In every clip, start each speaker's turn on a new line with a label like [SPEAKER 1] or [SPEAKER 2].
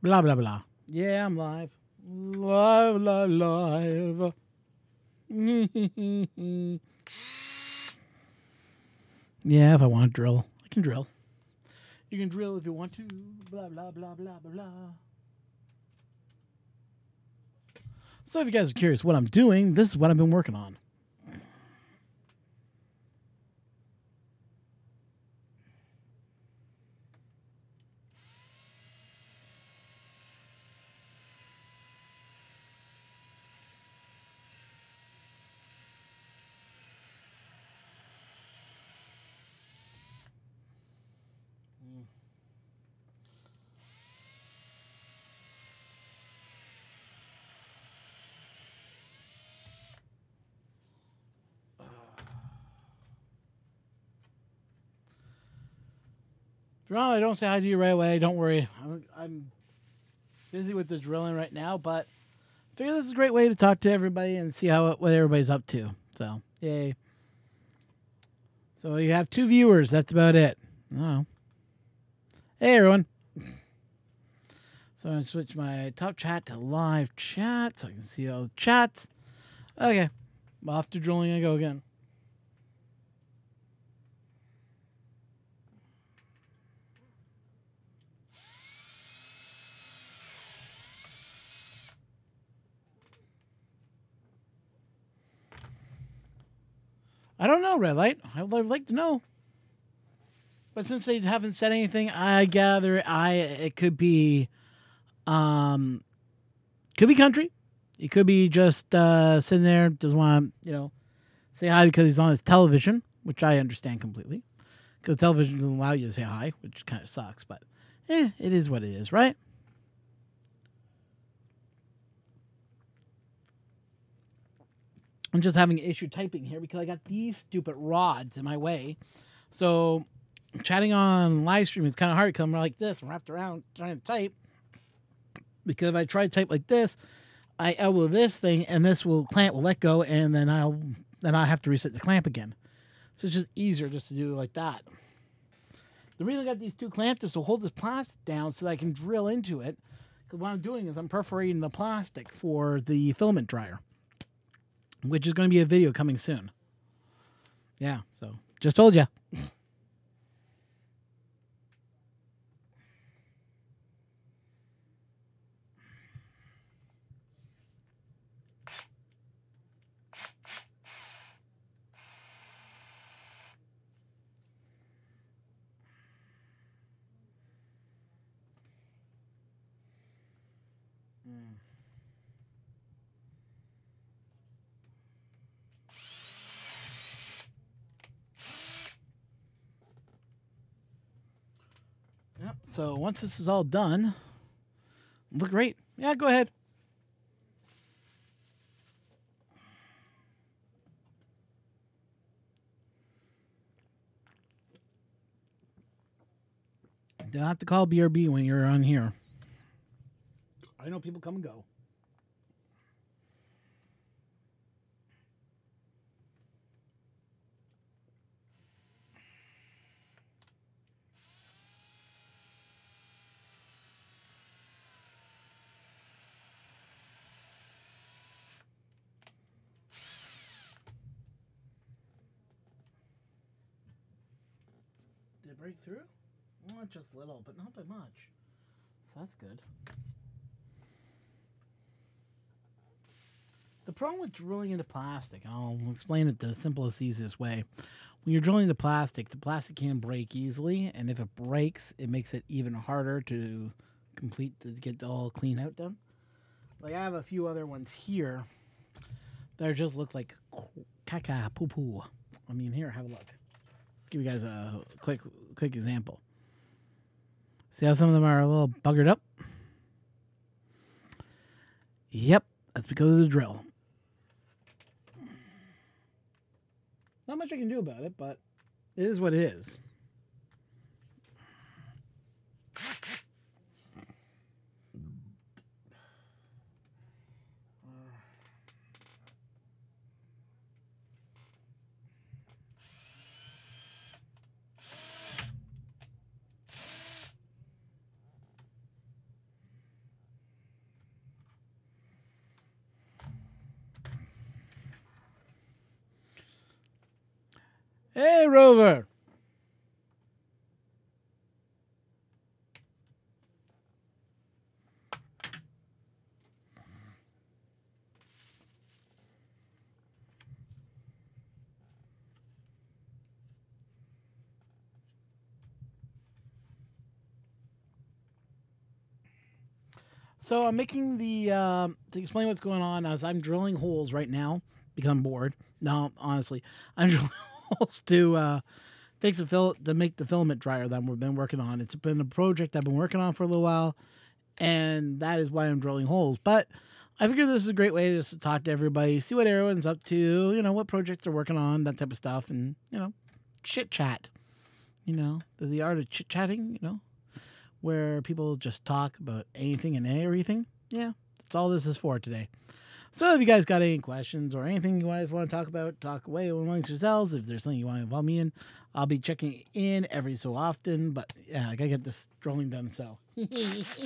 [SPEAKER 1] Blah, blah, blah. Yeah, I'm live. Live, live, live. Yeah, if I want to drill, I can drill. You can drill if you want to. Blah, blah, blah, blah, blah, blah. So if you guys are curious what I'm doing, this is what I've been working on. If you're on, I don't say hi to you right away. Don't worry. I'm busy with the drilling right now, but I figure this is a great way to talk to everybody and see what everybody's up to. So, yay. So you have 2 viewers. That's about it. Oh. Hey, everyone. So I'm going to switch my top chat to live chat so I can see all the chats. Okay. Off to drilling I go again. I don't know, Red Light. I would like to know. But since they haven't said anything, I gather it could be country. It could be just sitting there, doesn't want to, say hi because he's on his television, which I understand completely. Because television doesn't allow you to say hi, which kind of sucks, but it is what it is, right? I'm just having an issue typing here because I got these stupid rods in my way. So chatting on live stream is kind of hard because I'm like this. I'm wrapped around trying to type. Because if I try to type like this, I elbow this thing and this clamp will let go and then I'll have to reset the clamp again. So it's just easier just to do it like that. The reason I got these 2 clamps is to hold this plastic down so that I can drill into it. Because what I'm doing is I'm perforating the plastic for the filament dryer. Which is going to be a video coming soon. Yeah, so just told you. Yep. So once this is all done, look great. Yeah, go ahead. Don't have to call BRB when you're on here. I know people come and go. Did it break through? Well, just a little, but not by much. So that's good. The problem with drilling into plastic, I'll explain it the simplest, easiest way. When you're drilling the plastic can break easily, and if it breaks, it makes it even harder to get the whole clean out done. Like I have a few other ones here that just look like caca poo poo. I mean, here, have a look. Give you guys a quick example. See how some of them are a little buggered up? Yep, that's because of the drill. Not much I can do about it, but it is what it is. Hey, Rover. So I'm making the to explain what's going on as I'm drilling holes right now because I'm bored. No, honestly, I'm drilling holes to fix to make the filament dryer that we've been working on. It's been a project I've been working on for a little while, and that is why I'm drilling holes. But I figure this is a great way just to talk to everybody, see what everyone's up to, what projects they're working on, that type of stuff, and chit chat. The art of chit chatting. Where people just talk about anything and everything. Yeah, that's all this is for today. So if you guys got any questions or anything you guys want to talk about, talk away amongst yourselves. If there's something you want to involve me in, I'll be checking in every so often. But yeah, I gotta get this drilling done. So no, just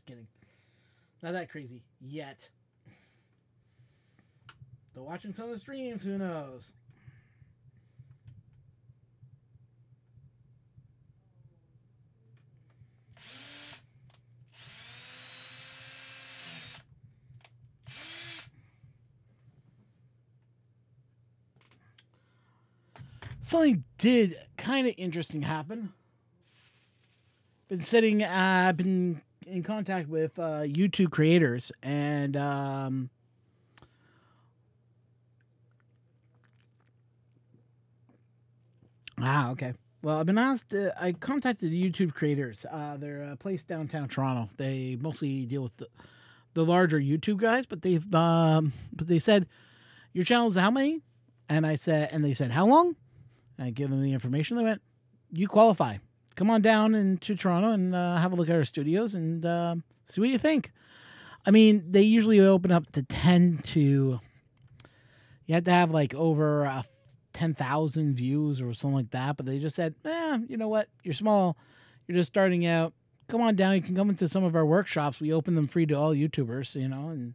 [SPEAKER 1] kidding. Not that crazy yet. But watching some of the streams, who knows? Something did kind of interesting happen. I've been in contact with YouTube creators, and okay. Well, I've been asked. I contacted the YouTube creators. They're a place downtown Toronto. They mostly deal with the larger YouTube guys, but they said your channel is how many? And they said how long? I gave them the information. They went, you qualify. Come on down into Toronto and have a look at our studios and see what you think. I mean, they usually open up to 10 to... You have to have like over 10,000 views or something like that. But they just said, you know what? You're small. You're just starting out. Come on down. You can come into some of our workshops. We open them free to all YouTubers, and...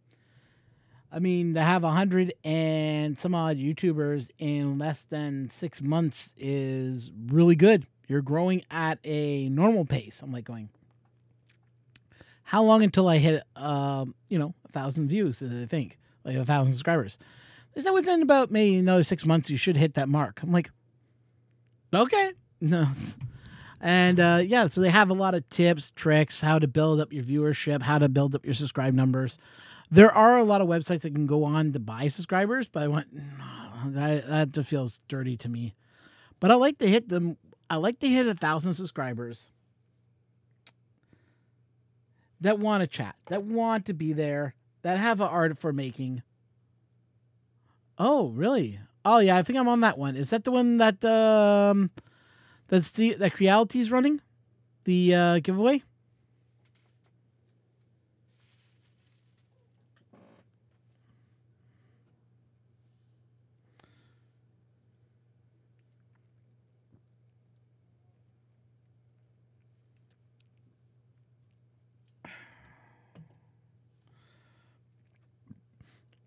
[SPEAKER 1] I mean, to have 100 and some odd YouTubers in less than 6 months is really good. You're growing at a normal pace. I'm like going, how long until I hit, 1,000 views, I think, like 1,000 subscribers? They said within about maybe another 6 months, you should hit that mark. I'm like, okay. No. And so they have a lot of tips, tricks, how to build up your viewership, how to build up your subscribe numbers. There are a lot of websites that can go on to buy subscribers, but that just feels dirty to me. But I like to hit them. I like to hit 1,000 subscribers that want to chat, that want to be there, that have an art for making. Oh, really? Oh, yeah. I think I'm on that one. Is that the one that that Creality's running? The giveaway?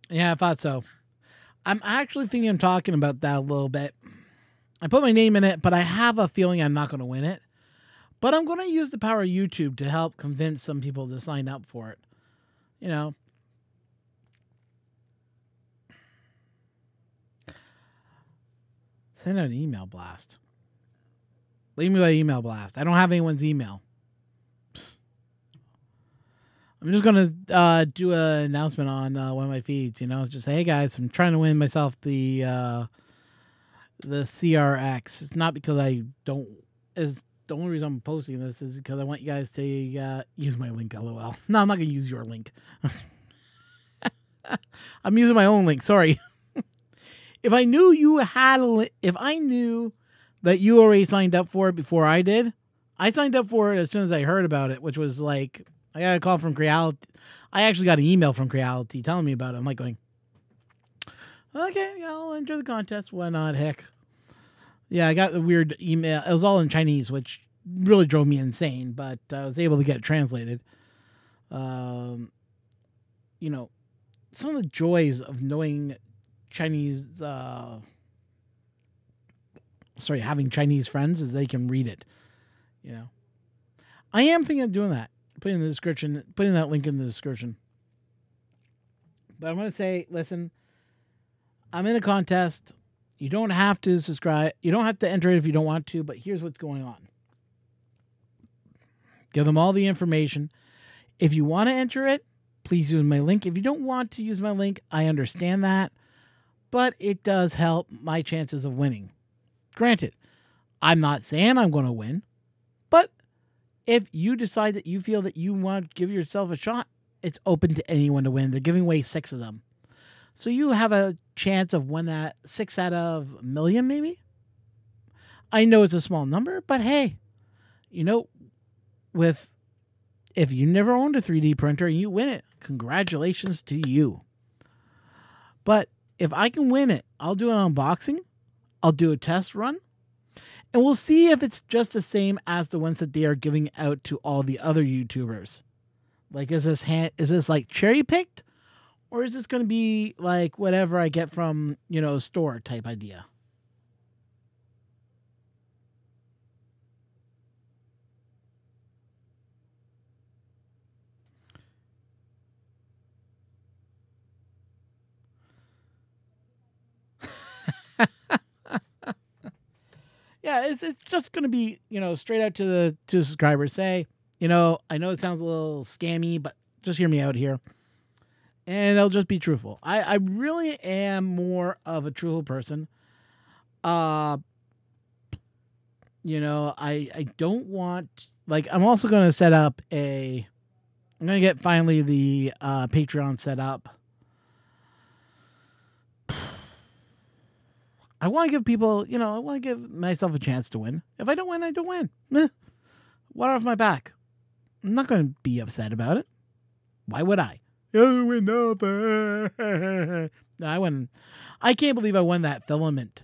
[SPEAKER 1] Yeah, I thought so. I'm actually thinking of talking about that a little bit. I put my name in it, but I have a feeling I'm not going to win it. But I'm going to use the power of YouTube to help convince some people to sign up for it. Send out an email blast. Leave me by email blast. I don't have anyone's email. I'm just going to do an announcement on one of my feeds, just say, hey guys, I'm trying to win myself the CRX. It's not because I don't, is the only reason I'm posting this is because I want you guys to use my link, LOL. No, I'm not going to use your link. I'm using my own link. Sorry. If I knew you had if I knew that you already signed up for it before I did, I signed up for it as soon as I heard about it, which was like, I got a call from Creality. I actually got an email from Creality telling me about it. I'm like going, okay, yeah, I'll enter the contest. Why not? Heck. Yeah, I got the weird email. It was all in Chinese, which really drove me insane, but I was able to get it translated. Some of the joys of knowing Chinese, having Chinese friends is they can read it. You know, I am thinking of doing that. Putting that link in the description. But I'm going to say, listen, I'm in a contest. You don't have to subscribe. You don't have to enter it if you don't want to, but here's what's going on. Give them all the information. If you want to enter it, please use my link. If you don't want to use my link, I understand that, but it does help my chances of winning. Granted, I'm not saying I'm going to win, but if you decide that you feel that you want to give yourself a shot, it's open to anyone to win. They're giving away 6 of them. So you have a chance of winning that 6 out of a million, maybe? I know it's a small number, but hey, you know, if you never owned a 3D printer and you win it, congratulations to you. But if I can win it, I'll do an unboxing. I'll do a test run. And we'll see if it's just the same as the ones that they are giving out to all the other YouTubers. Like, is this like cherry picked? Or is this going to be like whatever I get from, a store type idea? Yeah, it's just going to be, straight out to the subscribers. Say, I know it sounds a little scammy, but just hear me out here. And I'll just be truthful. I really am more of a truthful person. I don't want, like, I'm also going to set up I'm going to get finally the Patreon set up. I want to give people, I want to give myself a chance to win. If I don't win, I don't win. Water off my back. I'm not going to be upset about it. Why would I? No, I won. I can't believe I won that filament.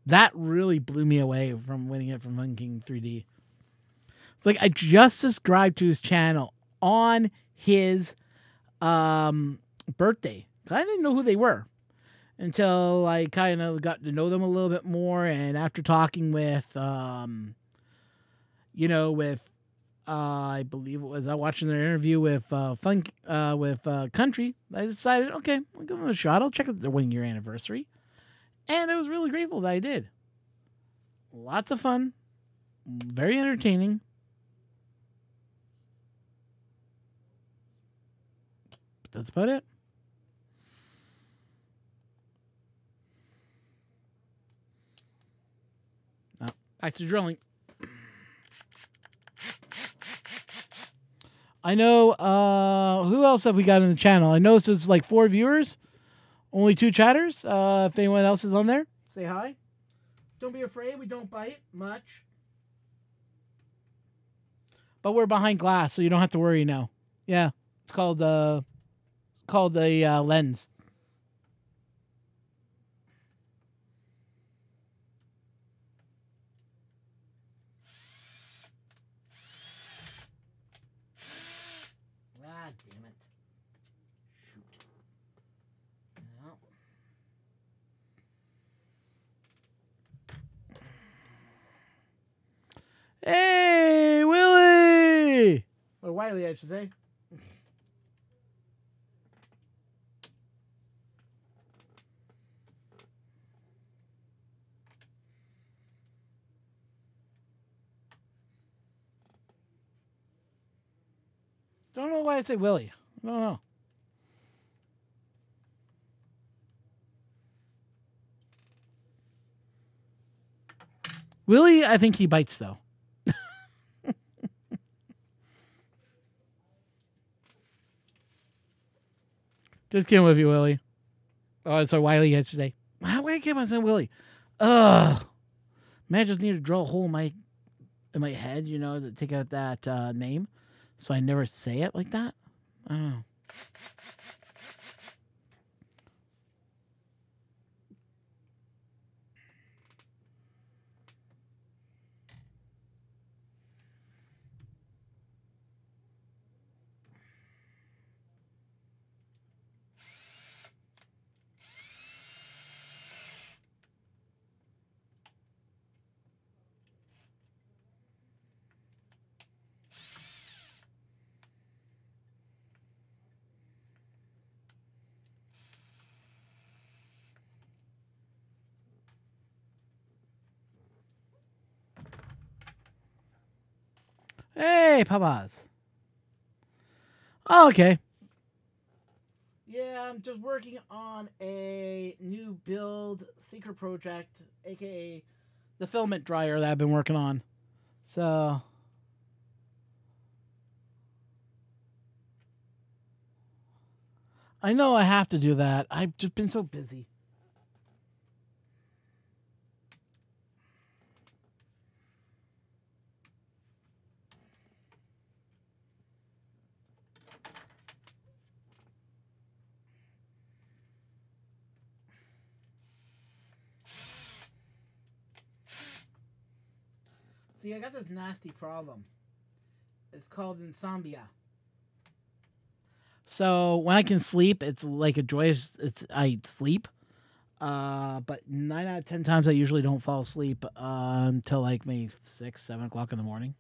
[SPEAKER 1] That really blew me away from winning it from Fun King 3D. It's like I just subscribed to his channel on his birthday. I didn't know who they were until I kind of got to know them a little bit more. And after talking with, I believe it was watching their interview with Country. I decided, okay, I'll give them a shot. I'll check out their 1 year anniversary, and I was really grateful that I did. Lots of fun, very entertaining. But that's about it. Now, back to drilling. I know, who else have we got in the channel? I noticed it's like 4 viewers, only 2 chatters. If anyone else is on there, say hi. Don't be afraid, we don't bite much. But we're behind glass, so you don't have to worry now. Yeah, it's called the lens. Ah, damn it. Shoot. No. Hey, Willie! Or Wiley, I should say. Don't know why I say Willie. I don't know. Willie, I think he bites, though. Just kidding with you, Willie. Oh, so Wiley, I should say. Why do I keep on saying Willie? Ugh. Man, I just need to drill a hole in my head, to take out that name, so I never say it like that. I don't know. Hey, Papas. Oh, okay. Yeah, I'm just working on a new build secret project, aka the filament dryer that I've been working on. So I know I have to do that. I've just been so busy. See, I got this nasty problem. It's called insomnia. So when I can sleep, it's like a joyous. I sleep, but 9 out of 10 times I usually don't fall asleep until like maybe 6, 7 o'clock in the morning.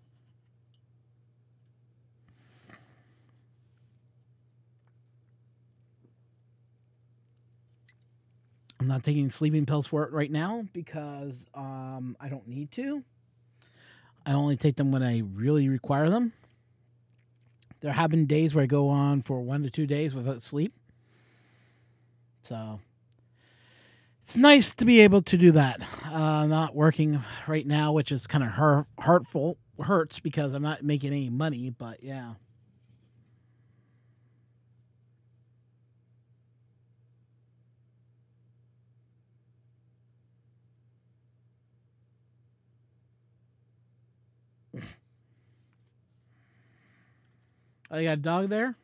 [SPEAKER 1] I'm not taking sleeping pills for it right now because I don't need to. I only take them when I really require them. There have been days where I go on for 1 to 2 days without sleep. So it's nice to be able to do that. Not working right now, which is kind of hurts because I'm not making any money, but yeah. Oh, you got a dog there?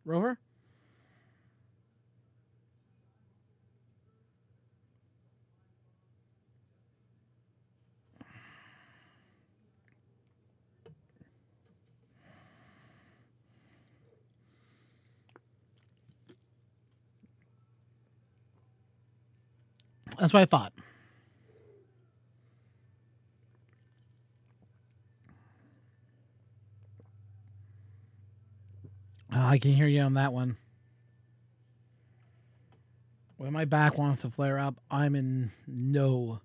[SPEAKER 1] Rover? That's what I thought. I can hear you on that one. When my back wants to flare up, I'm in no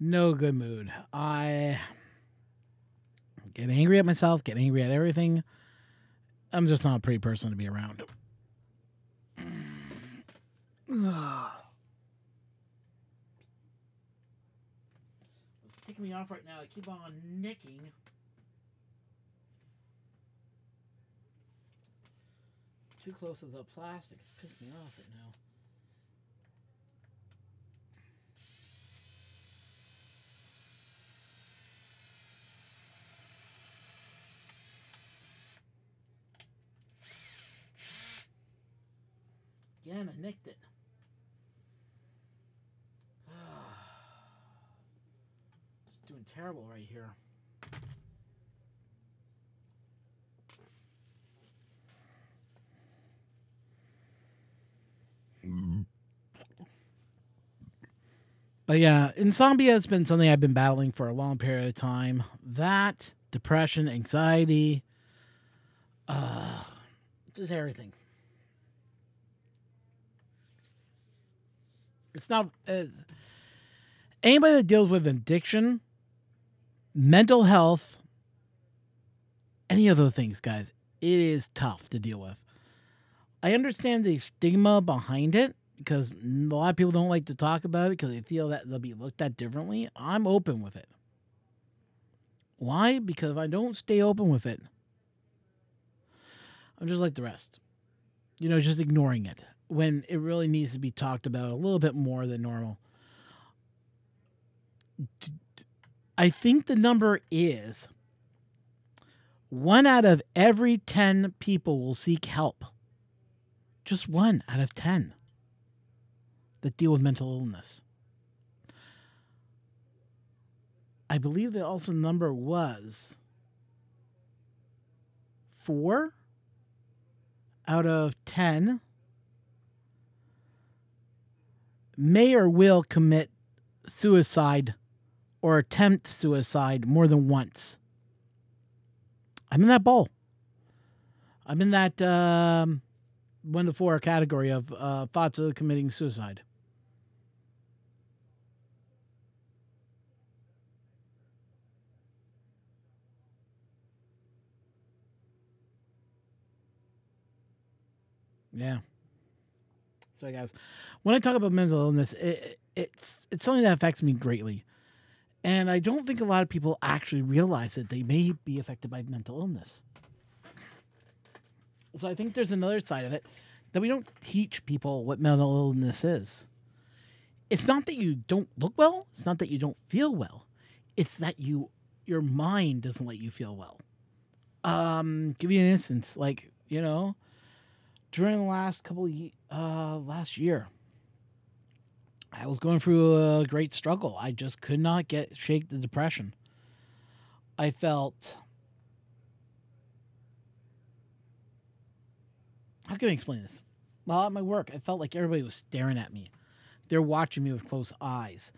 [SPEAKER 1] good mood. I get angry at myself, get angry at everything. I'm just not a pretty person to be around. It's ticking me off right now. I keep on nicking. Too close to the plastic. It's pissing me off right now. Again, I nicked it. Just doing terrible right here. But yeah, insomnia has been something I've been battling for a long period of time. That, depression, anxiety, just everything. It's not anybody that deals with addiction, mental health, any of those things, guys. It is tough to deal with. I understand the stigma behind it because a lot of people don't like to talk about it because they feel that they'll be looked at differently. I'm open with it. Why? Because if I don't stay open with it, I'm just like the rest. Just ignoring it when it really needs to be talked about a little bit more than normal. I think the number is 1 out of every 10 people will seek help. Just 1 out of 10 that deal with mental illness. I believe the also number was 4 out of 10 may or will commit suicide or attempt suicide more than once. I'm in that bowl. I'm in that 1 to 4 category of thoughts of committing suicide. Yeah. So, guys, when I talk about mental illness, it's something that affects me greatly. And I don't think a lot of people actually realize that they may be affected by mental illness. So I think there's another side of it that we don't teach people what mental illness is. It's not that you don't look well. It's not that you don't feel well. It's that your mind doesn't let you feel well. Give you an instance, like, during the last last year, I was going through a great struggle. I just could not shake the depression. I felt, how can I explain this? Well, at my work, I felt like everybody was staring at me. They're watching me with close eyes,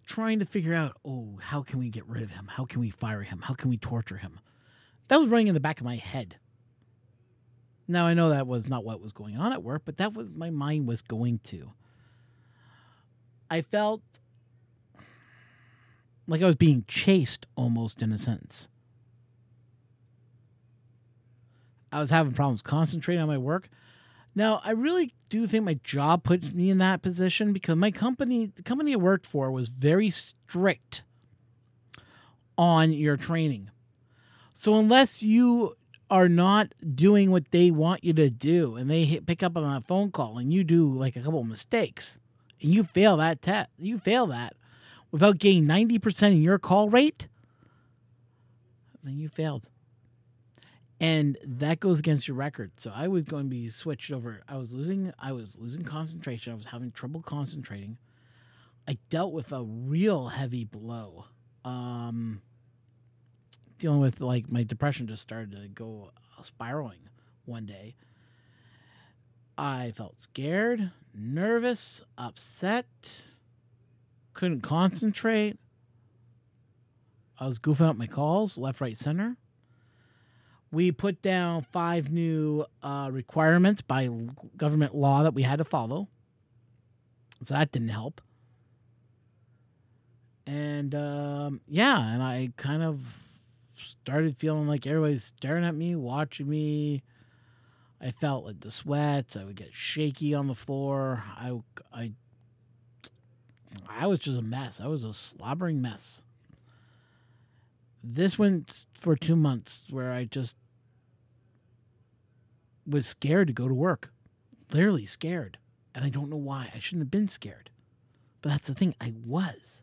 [SPEAKER 1] trying to figure out, oh, how can we get rid of him? How can we fire him? How can we torture him? That was running in the back of my head. Now, I know that was not what was going on at work, but that was my mind was going to. I felt like I was being chased almost, in a sense. I was having problems concentrating on my work. Now, I really do think my job puts me in that position because the company I worked for was very strict on your training. So unless you are not doing what they want you to do and they pick up on a phone call and you do like a couple of mistakes and you fail that test, you fail that without getting 90% in your call rate, then you failed. And that goes against your record. So I was going to be switched over. I was losing concentration. I was having trouble concentrating. I dealt with a real heavy blow. Dealing with, like, my depression just started to go spiraling one day. I felt scared, nervous, upset, couldn't concentrate. I was goofing up my calls, left, right, center. We put down 5 new requirements by government law that we had to follow. So that didn't help. And, and I kind of started feeling like everybody's staring at me, watching me. I felt like the sweats. I would get shaky on the floor. I was just a mess. I was a slobbering mess. This went for 2 months where I just was scared to go to work. Literally scared. And I don't know why. I shouldn't have been scared. But that's the thing. I was.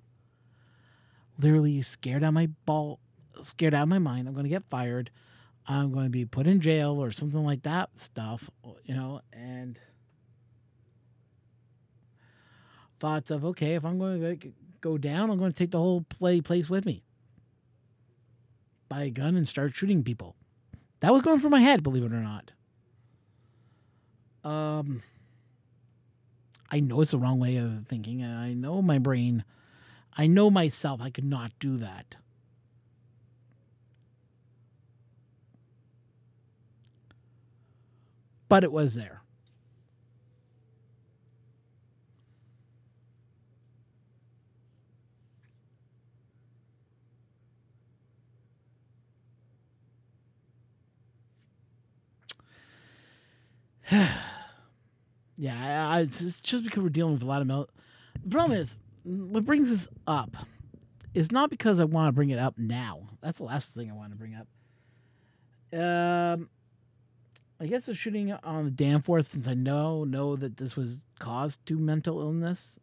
[SPEAKER 1] Literally scared out of my mind. I'm going to get fired. I'm going to be put in jail or something like that stuff, and thoughts of, okay, if I'm going to go down, I'm going to take the whole place with me. Buy a gun and start shooting people. That was going through my head, believe it or not. I know it's the wrong way of thinking. I know my brain. I know myself. I could not do that. But it was there. Yeah, it's just because we're dealing with a lot of The problem is, what brings this up is not because I want to bring it up now. That's the last thing I want to bring up. I guess the shooting on the Danforth, since I know that this was caused to mental illness,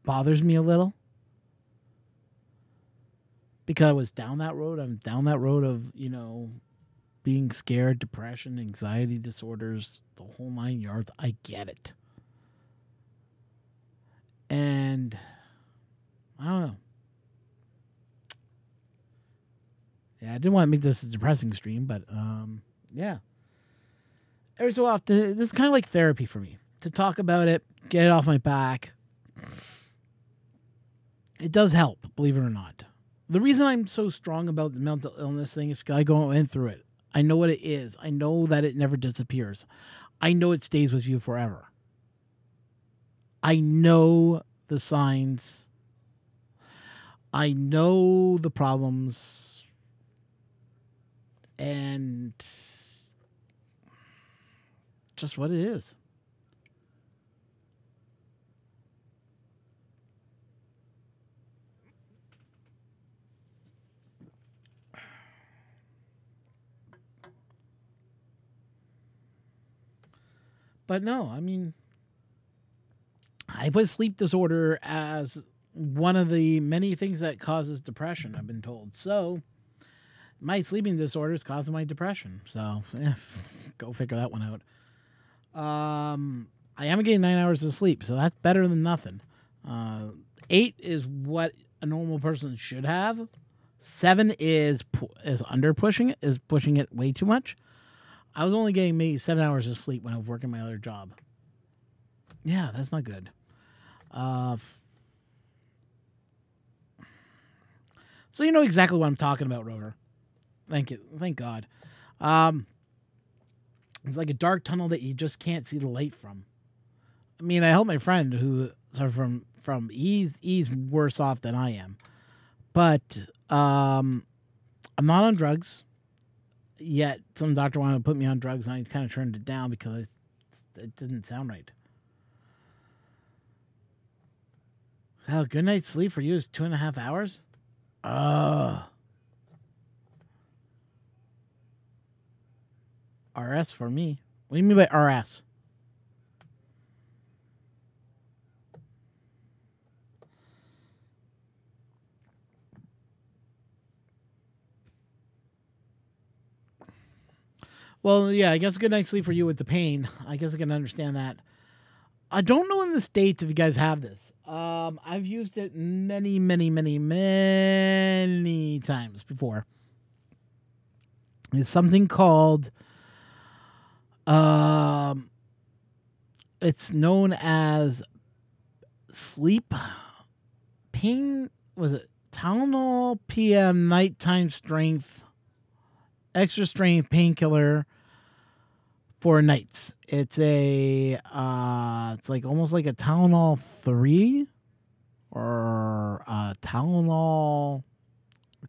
[SPEAKER 1] bothers me a little. Because I was down that road. I'm down that road of, being scared, depression, anxiety disorders, the whole 9 yards. I get it. And I don't know. Yeah, I didn't want to make this a depressing stream, but yeah. Every so often, this is kind of like therapy for me. To talk about it, get it off my back. It does help, believe it or not. The reason I'm so strong about the mental illness thing is because I went through it. I know what it is. I know that it never disappears. I know it stays with you forever. I know the signs. I know the problems. And just what it is. But no, I mean, I put sleep disorder as one of the many things that causes depression, I've been told. So my sleeping disorder is causing my depression. So go figure that one out. I am getting 9 hours of sleep, so that's better than nothing. 8 is what a normal person should have. 7 is under pushing it, is pushing it way too much. I was only getting maybe 7 hours of sleep when I was working my other job. Yeah, that's not good. So you know exactly what I'm talking about, Rover. Thank you. Thank God. It's like a dark tunnel that you just can't see the light from. I mean, I help my friend who suffered from he's worse off than I am. But I'm not on drugs. Yet some doctor wanted to put me on drugs, and I kind of turned it down because it didn't sound right. Oh, good night's sleep for you is 2.5 hours? RS for me. What do you mean by RS? Well, yeah, I guess a good night's sleep for you with the pain. I guess I can understand that. I don't know in the States if you guys have this. I've used it many, many, many, many times before. It's something called, it's known as sleep pain. Was it Tylenol PM nighttime strength, extra strength painkiller for nights. It's a it's like almost like a Tylenol 3 or Tylenol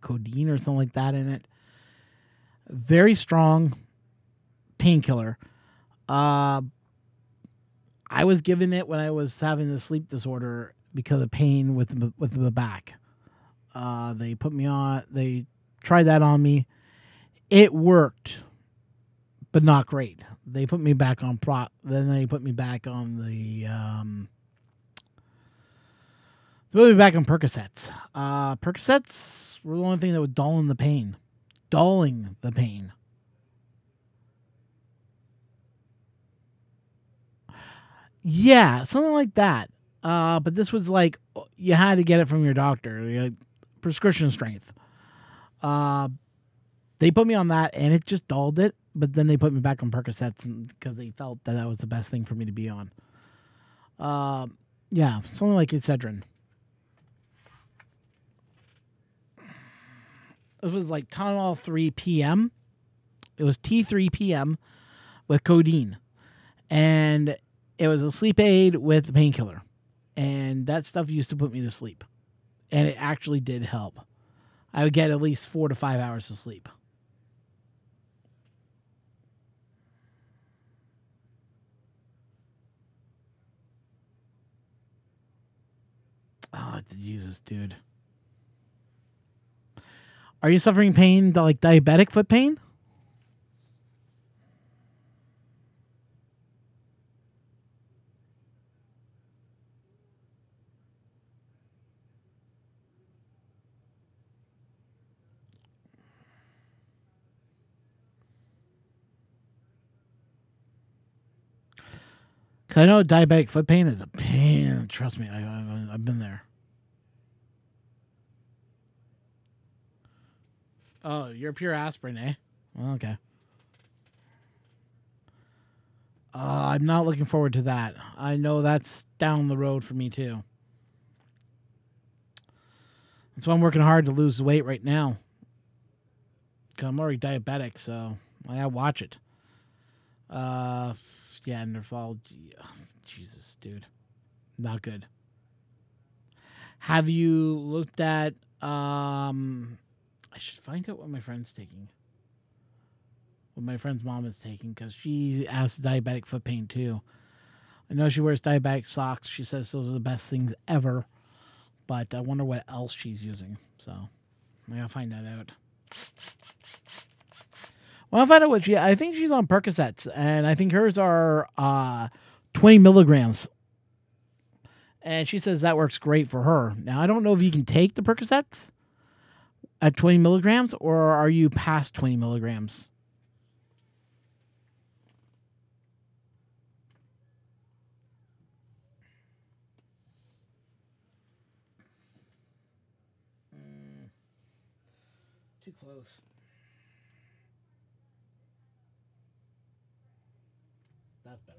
[SPEAKER 1] codeine or something like that in it. Very strong painkiller. I was given it when I was having the sleep disorder because of pain with the back. They put me on. They tried that on me. It worked, but not great. They put me back on prop. Then they put me back on the. They put me back on Percocets. Percocets were the only thing that would dulling the pain. Dulling the pain. Yeah, something like that. But this was like you had to get it from your doctor. Prescription strength. They put me on that, and it just dulled it. But then they put me back on Percocets because they felt that was the best thing for me to be on. Yeah, something like Excedrin. This was like Tylenol 3 PM. It was T3 PM with codeine. And it was a sleep aid with a painkiller. And that stuff used to put me to sleep. And it actually did help. I would get at least 4 to 5 hours of sleep. Oh, Jesus, dude. Are you suffering pain, like diabetic foot pain? Because I know diabetic foot pain is a pain. Trust me, I've been there. Oh, you're pure aspirin, eh? Okay. I'm not looking forward to that. I know that's down the road for me, too. That's why I'm working hard to lose weight right now. Because I'm already diabetic, so I gotta watch it. Yeah, nephrology. Jesus, dude. Not good. Have you looked at, I should find out what my friend's taking. what my friend's mom is taking because she has diabetic foot pain too. I know she wears diabetic socks. She says those are the best things ever. But I wonder what else she's using. So I gotta find that out. Well, I'll find out what I think she's on Percocets, and I think hers are 20 milligrams. And she says that works great for her. Now, I don't know if you can take the Percocets at 20 milligrams, or are you past 20 milligrams? Too close. That's better.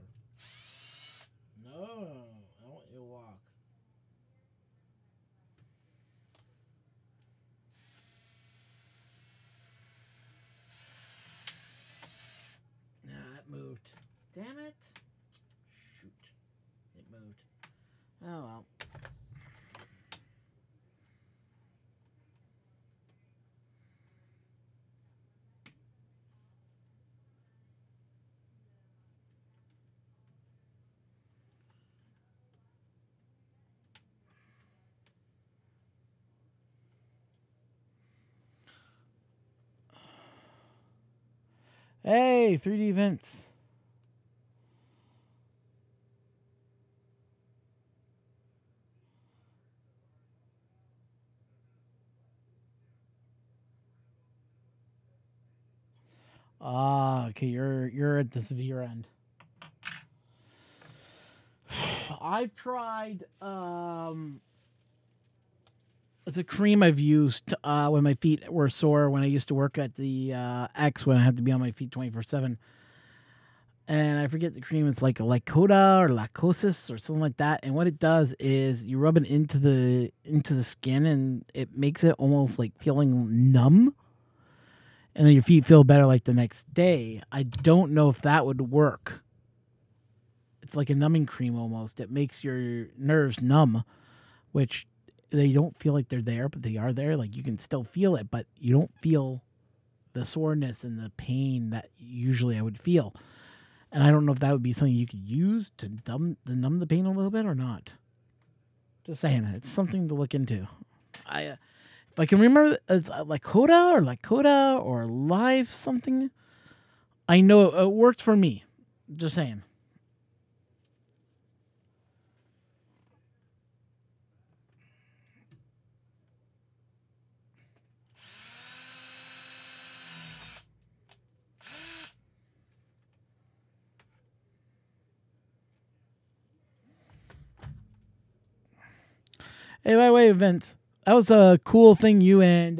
[SPEAKER 1] No, I want you to walk. Nah, it moved. Damn it. Shoot. It moved. Oh well. Hey, 3D Vince. Okay, you're at the severe end. I've tried it's a cream I've used when my feet were sore when I used to work at the X when I had to be on my feet 24/7. And I forget the cream. It's like a Lycoda or Lacosis or something like that. And what it does is you rub it into the skin, and it makes it almost like feeling numb. And then your feet feel better like the next day. I don't know if that would work. It's like a numbing cream almost. It makes your nerves numb, which they don't feel like they're there, but they are there. Like you can still feel it, but you don't feel the soreness and the pain that usually I would feel. And I don't know if that would be something you could use to numb the pain a little bit or not. Just saying, it's something to look into. If I can remember, it's Lycoda or Live something. I know it works for me. Just saying. Hey, by the way, Vince, that was a cool thing you and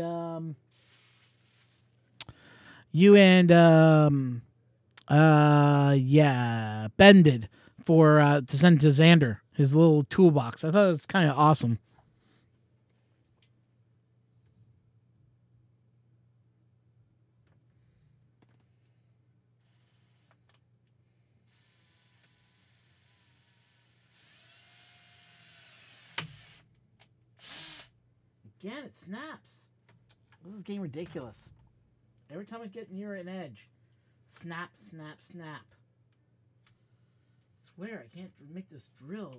[SPEAKER 1] Ben did for to send to Xander, his little toolbox. I thought it was kind of awesome. Again, it snaps. This is getting ridiculous. Every time I get near an edge, snap, snap, snap. I swear I can't make this drill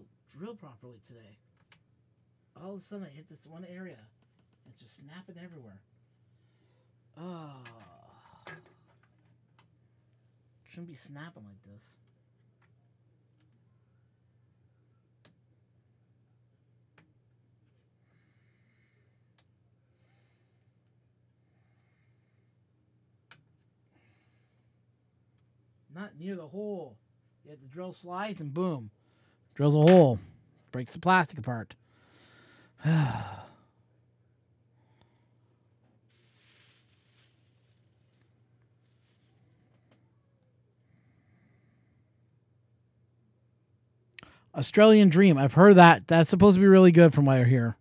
[SPEAKER 1] properly today. All of a sudden I hit this one area. It's just snapping everywhere. Oh. Shouldn't be snapping like this. Not near the hole. You have the drill slides and boom. Drills a hole. Breaks the plastic apart. Australian Dream. I've heard that. That's supposed to be really good from what I hear.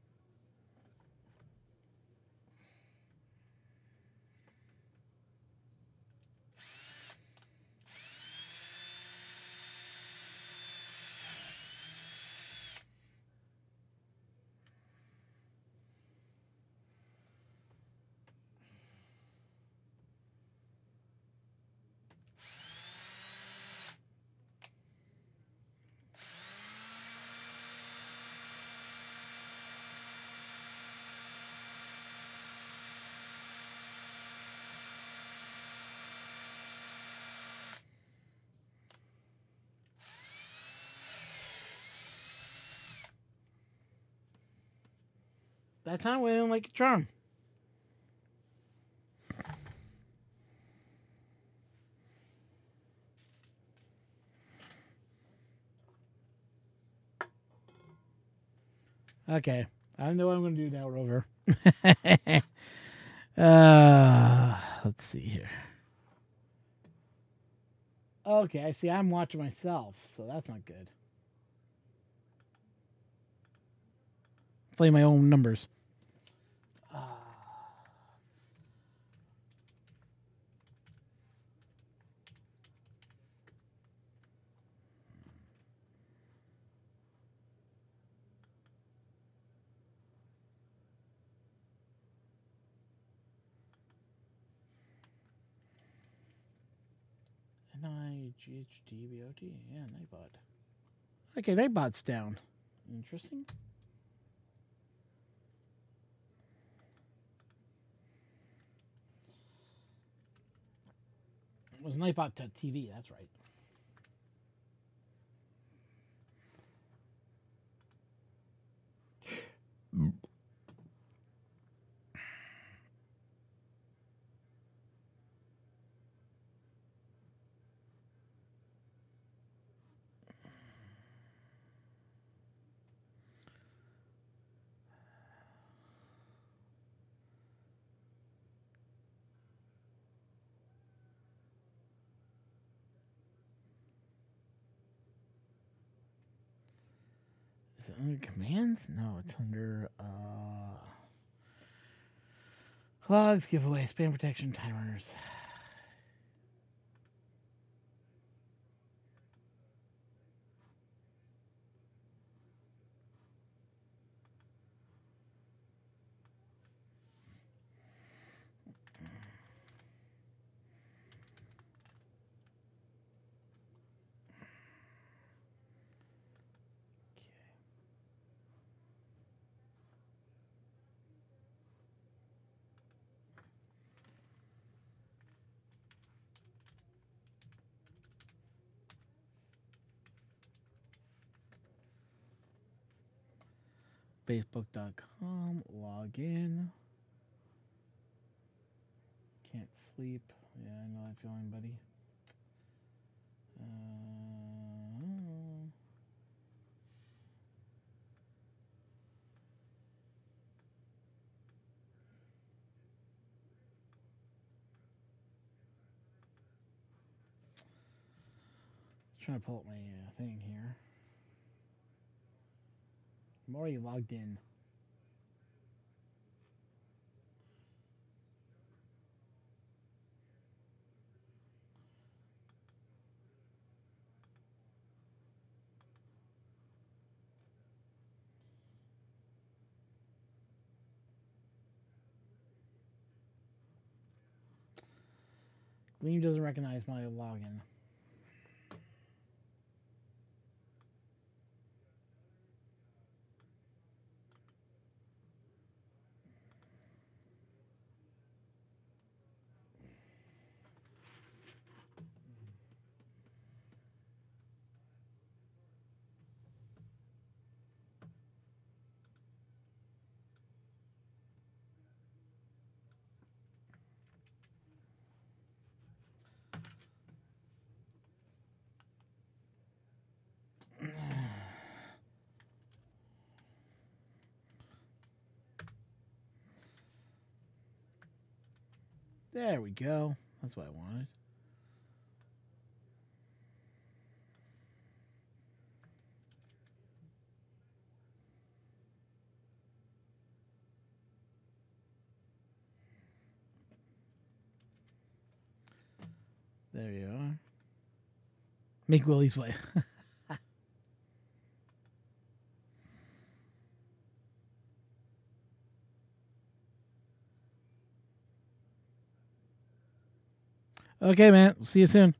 [SPEAKER 1] That time went like a charm. Okay. I know what I'm going to do now, Rover. Let's see here. Okay, I see. I'm watching myself, so that's not good. Play my own numbers. N-I-G-H-T-B-O-T. Yeah, Nightbot. Okay, Nightbot's down. Interesting. It was Nightbot TV, that's right. Is it under commands? No, it's under logs, giveaway, spam protection, timers. Facebook.com, log in. Can't sleep. Yeah, I know that feeling, buddy. Trying to pull up my thing here. I'm already logged in. Gleam doesn't recognize my login. There we go. That's what I wanted. There you are. Make Willie's play. Okay, man. See you soon.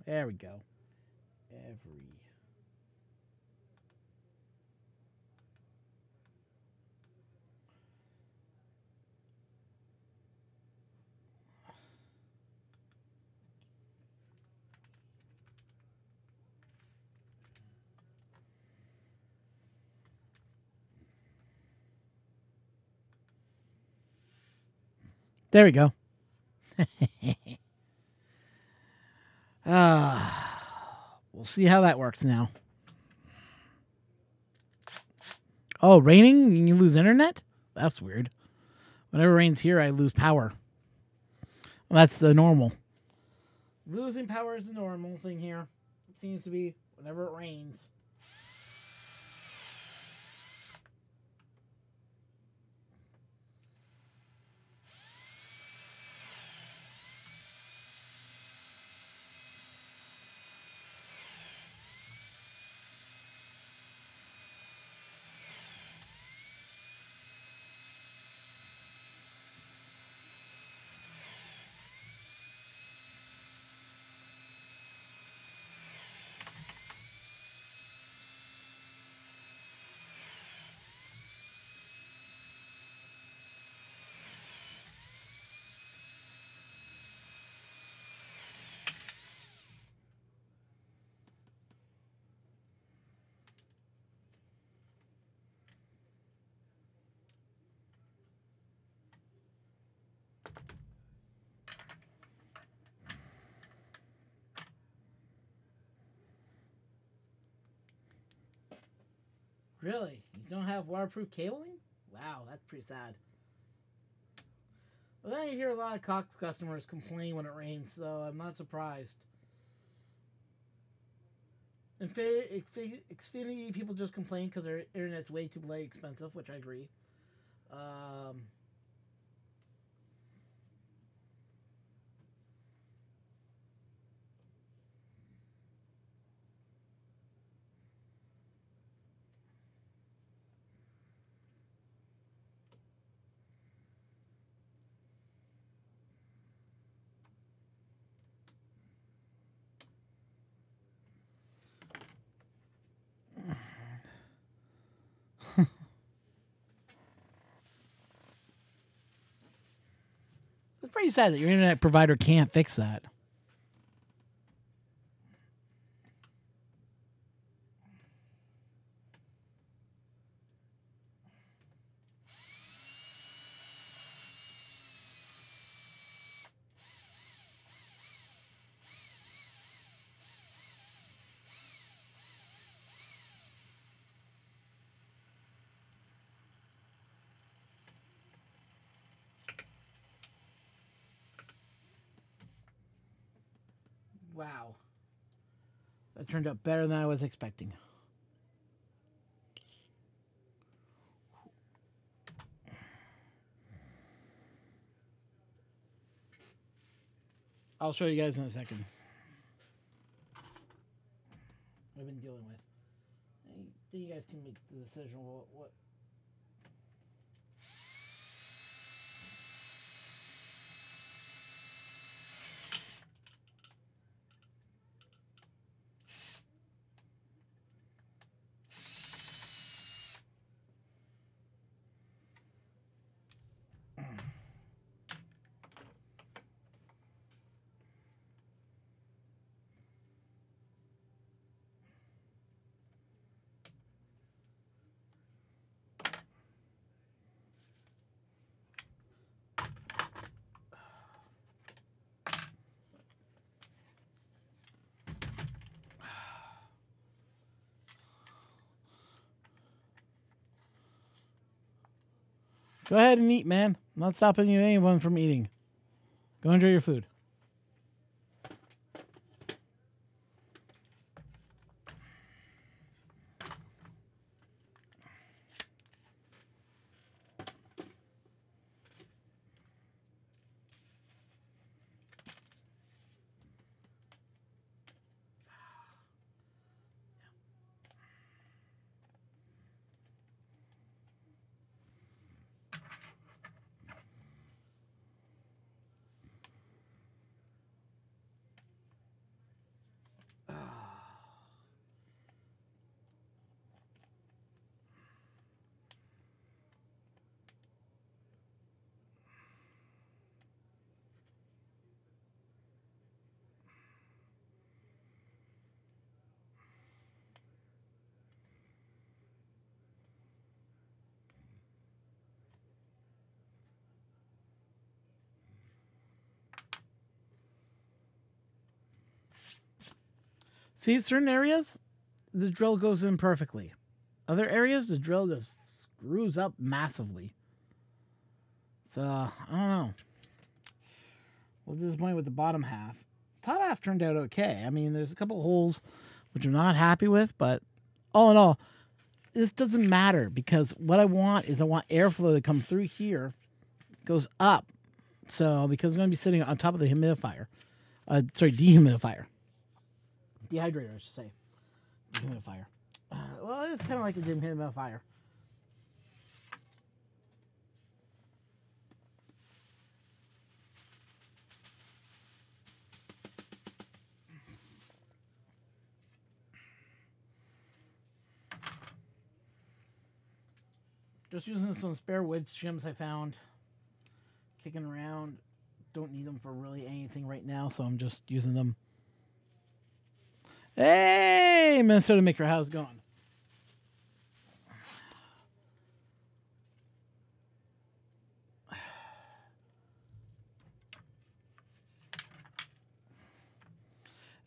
[SPEAKER 1] There we go. Every. There we go. We'll see how that works now. Oh, raining? And you lose internet? That's weird. Whenever it rains here, I lose power. Well, that's the normal. Losing power is the normal thing here. It seems to be whenever it rains. Really? You don't have waterproof cabling? Wow, that's pretty sad. Well, then you hear a lot of Cox customers complain when it rains, so I'm not surprised. In Xfinity, people just complain because their internet's way too expensive, which I agree. Um, it's pretty sad that your internet provider can't fix that. Wow. That turned out better than I was expecting. I'll show you guys in a second. I've been dealing with. You guys can make the decision what. Go ahead and eat, man. I'm not stopping you anyone from eating. Go enjoy your food. See, certain areas, the drill goes in perfectly. Other areas, the drill just screws up massively. So, I don't know. A little disappointed with the bottom half. Top half turned out okay. I mean, there's a couple holes which I'm not happy with, but all in all, this doesn't matter because what I want is I want airflow to come through here, goes up. So, because it's going to be sitting on top of the humidifier. Dehumidifier. Dehydrator, I should say. Dehumidifier. Well, it's kind of like a dehumidifier. Just using some spare wood shims I found. Kicking around. Don't need them for really anything right now, so I'm just using them. Hey, Minnesota Maker, how's it going?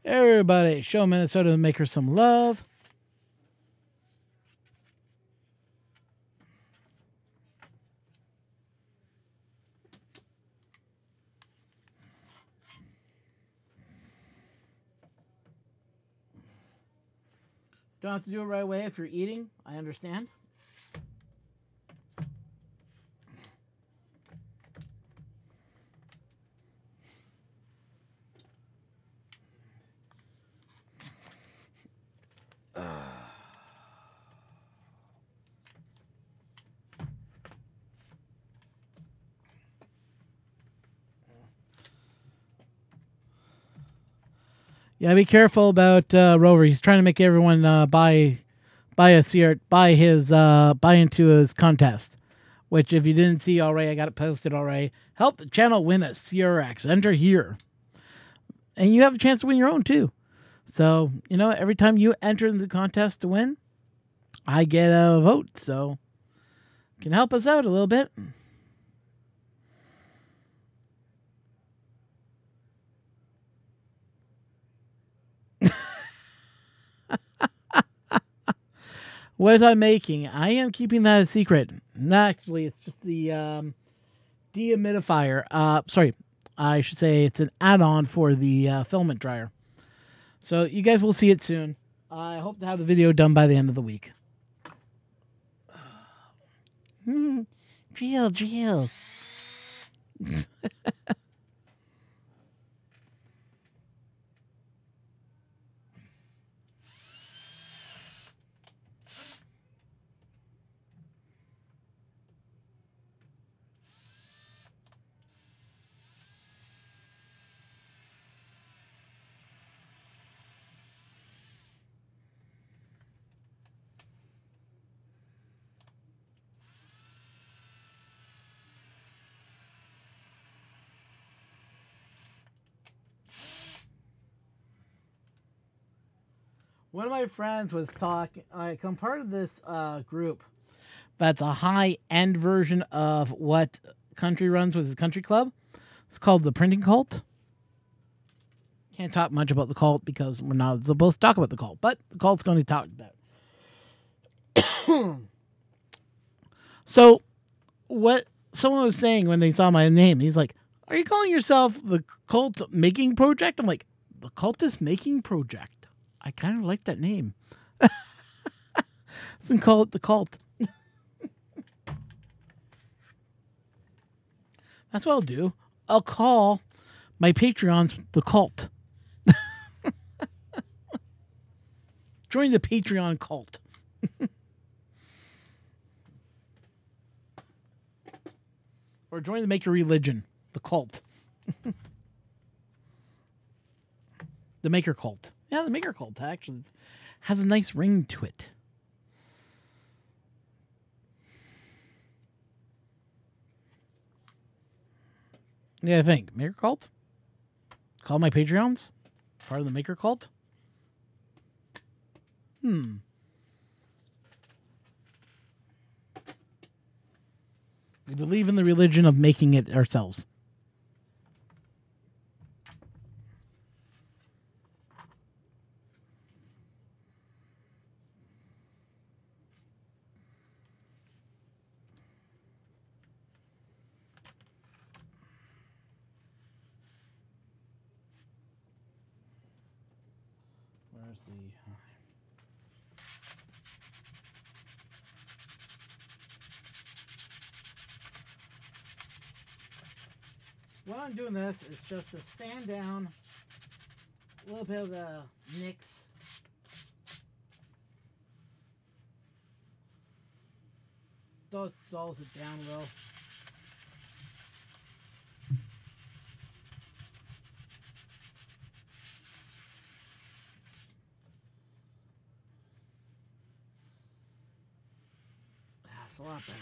[SPEAKER 1] Everybody, show Minnesota Maker some love. Don't have to do it right away if you're eating. I understand. Yeah, be careful about Rover. He's trying to make everyone buy into his contest. Which, if you didn't see already, I got it posted already. Help the channel win a CRX. Enter here, and you have a chance to win your own too. So every time you enter in the contest to win, I get a vote. So you can help us out a little bit. What I'm making, I am keeping that a secret. Actually, it's just the dehumidifier. Sorry, I should say it's an add-on for the filament dryer. So you guys will see it soon. I hope to have the video done by the end of the week. Drill. One of my friends was talking. I'm part of this group that's a high-end version of what Country runs with his country club. It's called the Printing Cult. Can't talk much about the cult because we're not supposed to talk about the cult, but the cult's going to talk about. So, what someone was saying when they saw my name, he's like, "Are you calling yourself the Cult Making Project?" I'm like, "The Cultist Making Project." I kind of like that name. So call it the cult. That's what I'll do. I'll call my Patreons the cult. Join the Patreon cult. Or join the Maker Religion, the cult. The Maker Cult. Yeah, the Maker Cult actually has a nice ring to it. Yeah, I think. Maker Cult? Call my Patreons? Part of the Maker Cult? We believe in the religion of making it ourselves. Where's the... While I'm doing this, it's just to sand down a little bit of the nicks. Dulls it down a little. That's a lot better.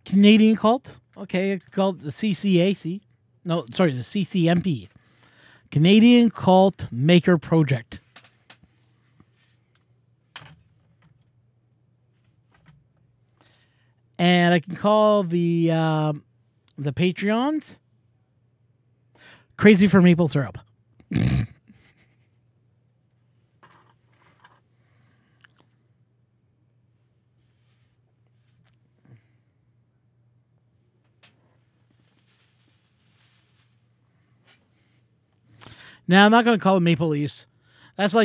[SPEAKER 1] Canadian cult. Okay, it's called the CCAC. No, sorry, the CCMP. Canadian Cult Maker Project. And I can call the Patreons Crazy for Maple Syrup. Now, I'm not going to call them Maple Leafs. That's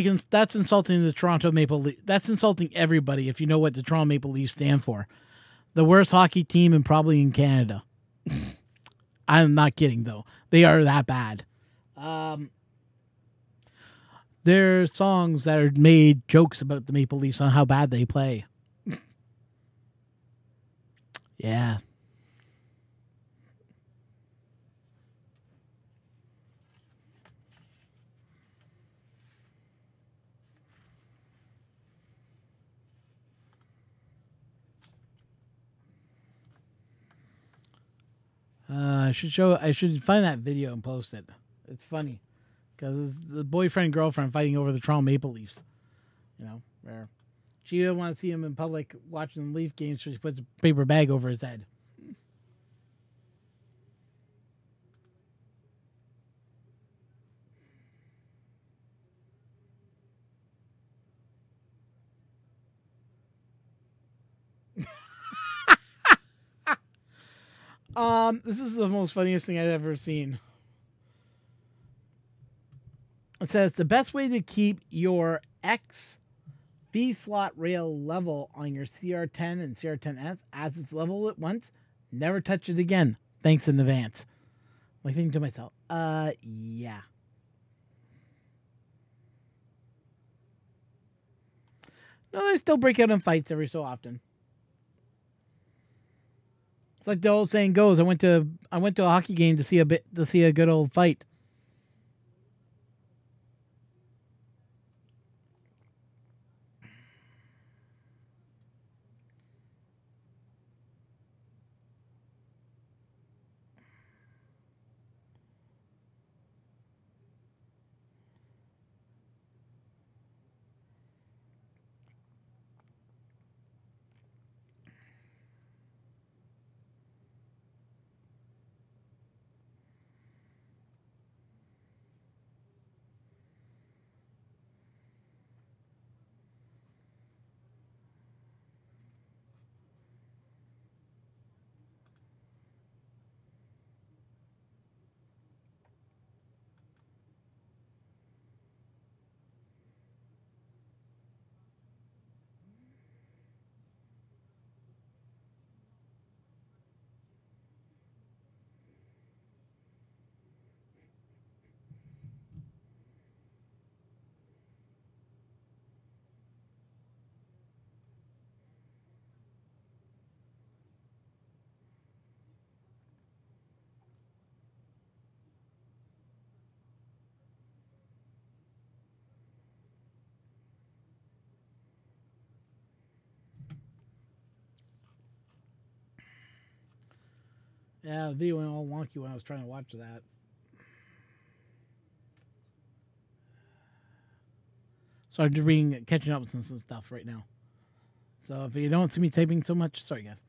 [SPEAKER 1] insulting the Toronto Maple Leafs. That's insulting everybody if you know what the Toronto Maple Leafs stand for. The worst hockey team and probably in Canada. I'm not kidding, though. They are that bad. There are songs that are made jokes about the Maple Leafs on how bad they play. Yeah. I should find that video and post it. It's funny because the boyfriend and girlfriend fighting over the Toronto Maple Leafs. You know, where she didn't want to see him in public watching the Leaf games, so she puts a paper bag over his head. This is the most funniest thing I've ever seen. It says the best way to keep your X V slot rail level on your CR10 and CR10S as it's level at once, never touch it again. Thanks in advance. I'm thinking to myself, yeah. No, they still break out in fights every so often. It's like the old saying goes. I went to a hockey game to see a good old fight. Yeah, the video went all wonky when I was trying to watch that. So I'm just catching up with some stuff right now. So if you don't see me typing so much, sorry guys.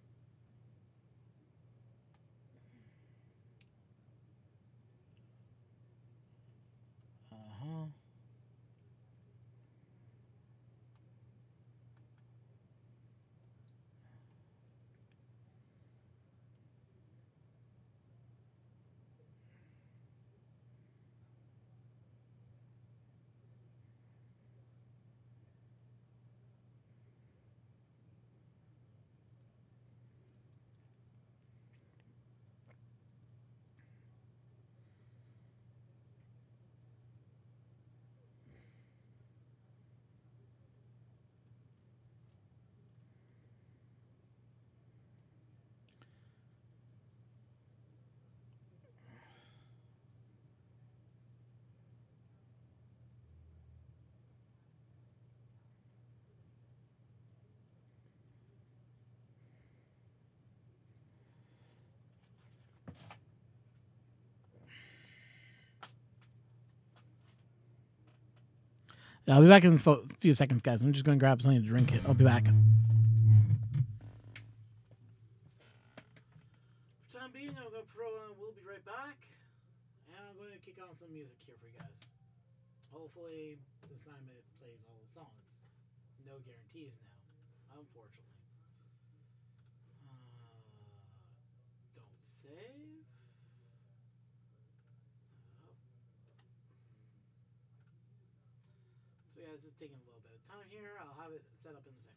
[SPEAKER 1] Yeah, I'll be back in a few seconds, guys. I'm just going to grab something to drink. I'll be back. For time being, I'll go we'll be right back. And I'm going to kick on some music here for you guys. Hopefully, this time it plays all the songs. No guarantees now, unfortunately. Don't save. So yeah, this is taking a little bit of time here. I'll have it set up in a second.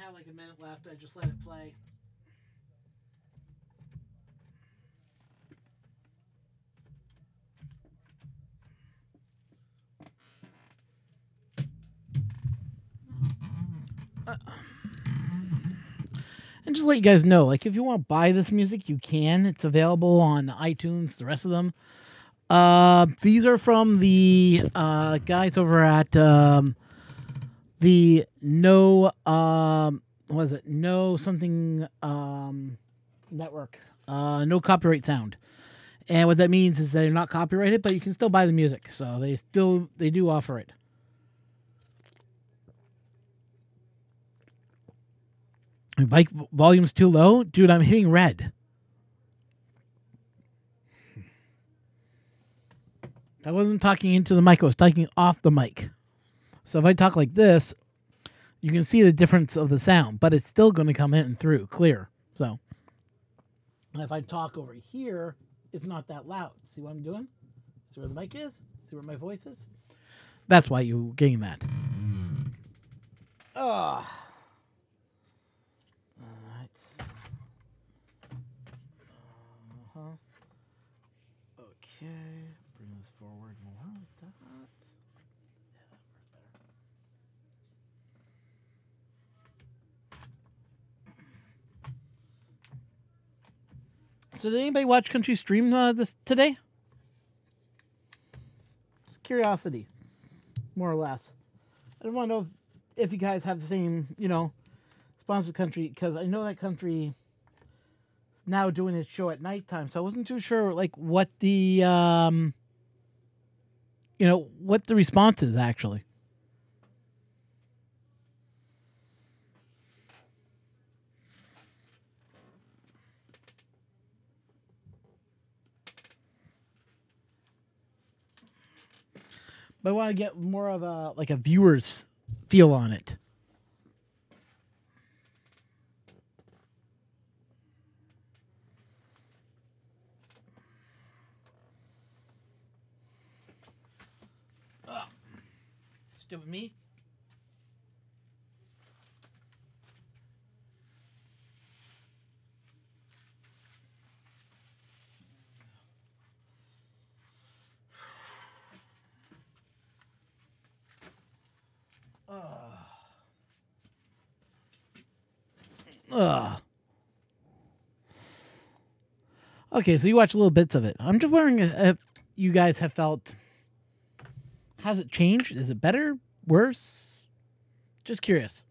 [SPEAKER 1] have like a minute left. I just let it play. And just let you guys know, like, if you want to buy this music, you can. It's available on iTunes, the rest of them. These are from the guys over at the No what is it? No something network. No copyright sound. And what that means is they're not copyrighted, but you can still buy the music. So they do offer it. If like volume's too low, dude, I'm hitting red. I wasn't talking into the mic, I was talking off the mic. So if I talk like this, you can see the difference of the sound, but it's still going to come in through clear. So and if I talk over here, it's not that loud. See what I'm doing? See where the mic is? See where my voice is? That's why you're getting that. All right. Okay. Bring this forward more like that. Yeah, that works better. So did anybody watch Country Stream this today? Just curiosity, more or less. I don't want to know if you guys have the same, sponsored country, because I know that country is now doing its show at nighttime, so I wasn't too sure, like, what the, what the response is, actually. But I want to get more of a viewer's feel on it. Stupid me. Okay, so you watch little bits of it. I'm just wondering if you guys have felt... Has it changed? Is it better? Worse? Just curious.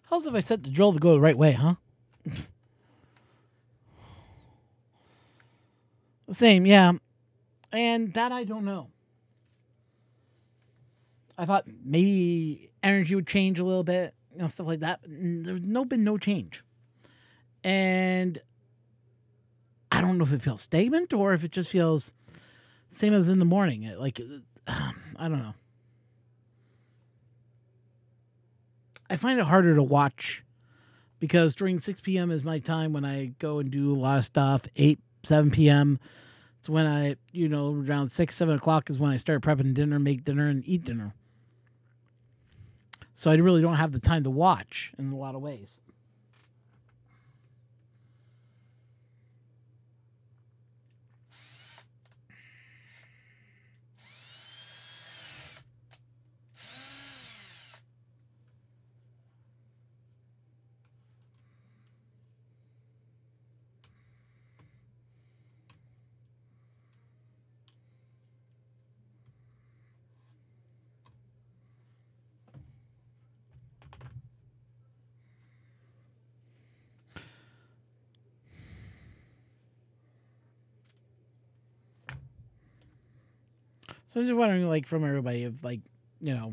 [SPEAKER 1] Helps if I set the drill to go the right way, huh? Same, yeah. And that I don't know. I thought maybe energy would change a little bit, stuff like that. There's been no change. And I don't know if it feels stagnant or if it just feels same as in the morning. I don't know. I find it harder to watch because during 6 p.m. is my time when I go and do a lot of stuff. 8, 7 p.m. It's when I, around 6, 7 o'clock is when I start prepping dinner, make dinner, and eat dinner. So I really don't have the time to watch in a lot of ways. So I'm just wondering, like, from everybody, if, like,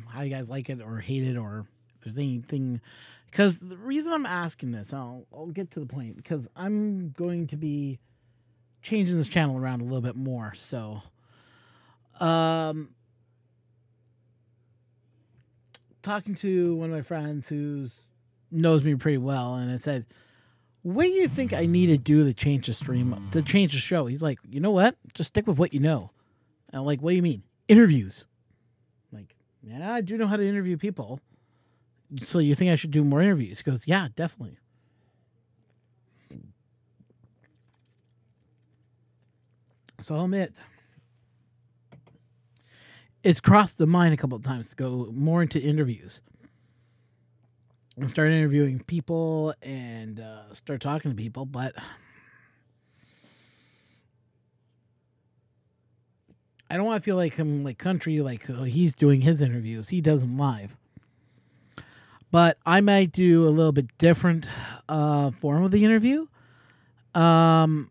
[SPEAKER 1] how you guys like it or hate it, or if there's anything. Because the reason I'm asking this, I'll get to the point, because I'm going to be changing this channel around a little bit more. So, talking to one of my friends who knows me pretty well, and I said, what do you think I need to do to change the stream, to change the show? He's like, you know what? Just stick with what you know. And I'm like, what do you mean? Interviews. Like, yeah, I do know how to interview people. So you think I should do more interviews? He goes, yeah, definitely. So I'll admit, it's crossed the mind a couple of times to go more into interviews and start interviewing people and start talking to people, but I don't want to feel like I'm like country, like he's doing his interviews. He does them live. But I might do a little bit different form of the interview. Bingo,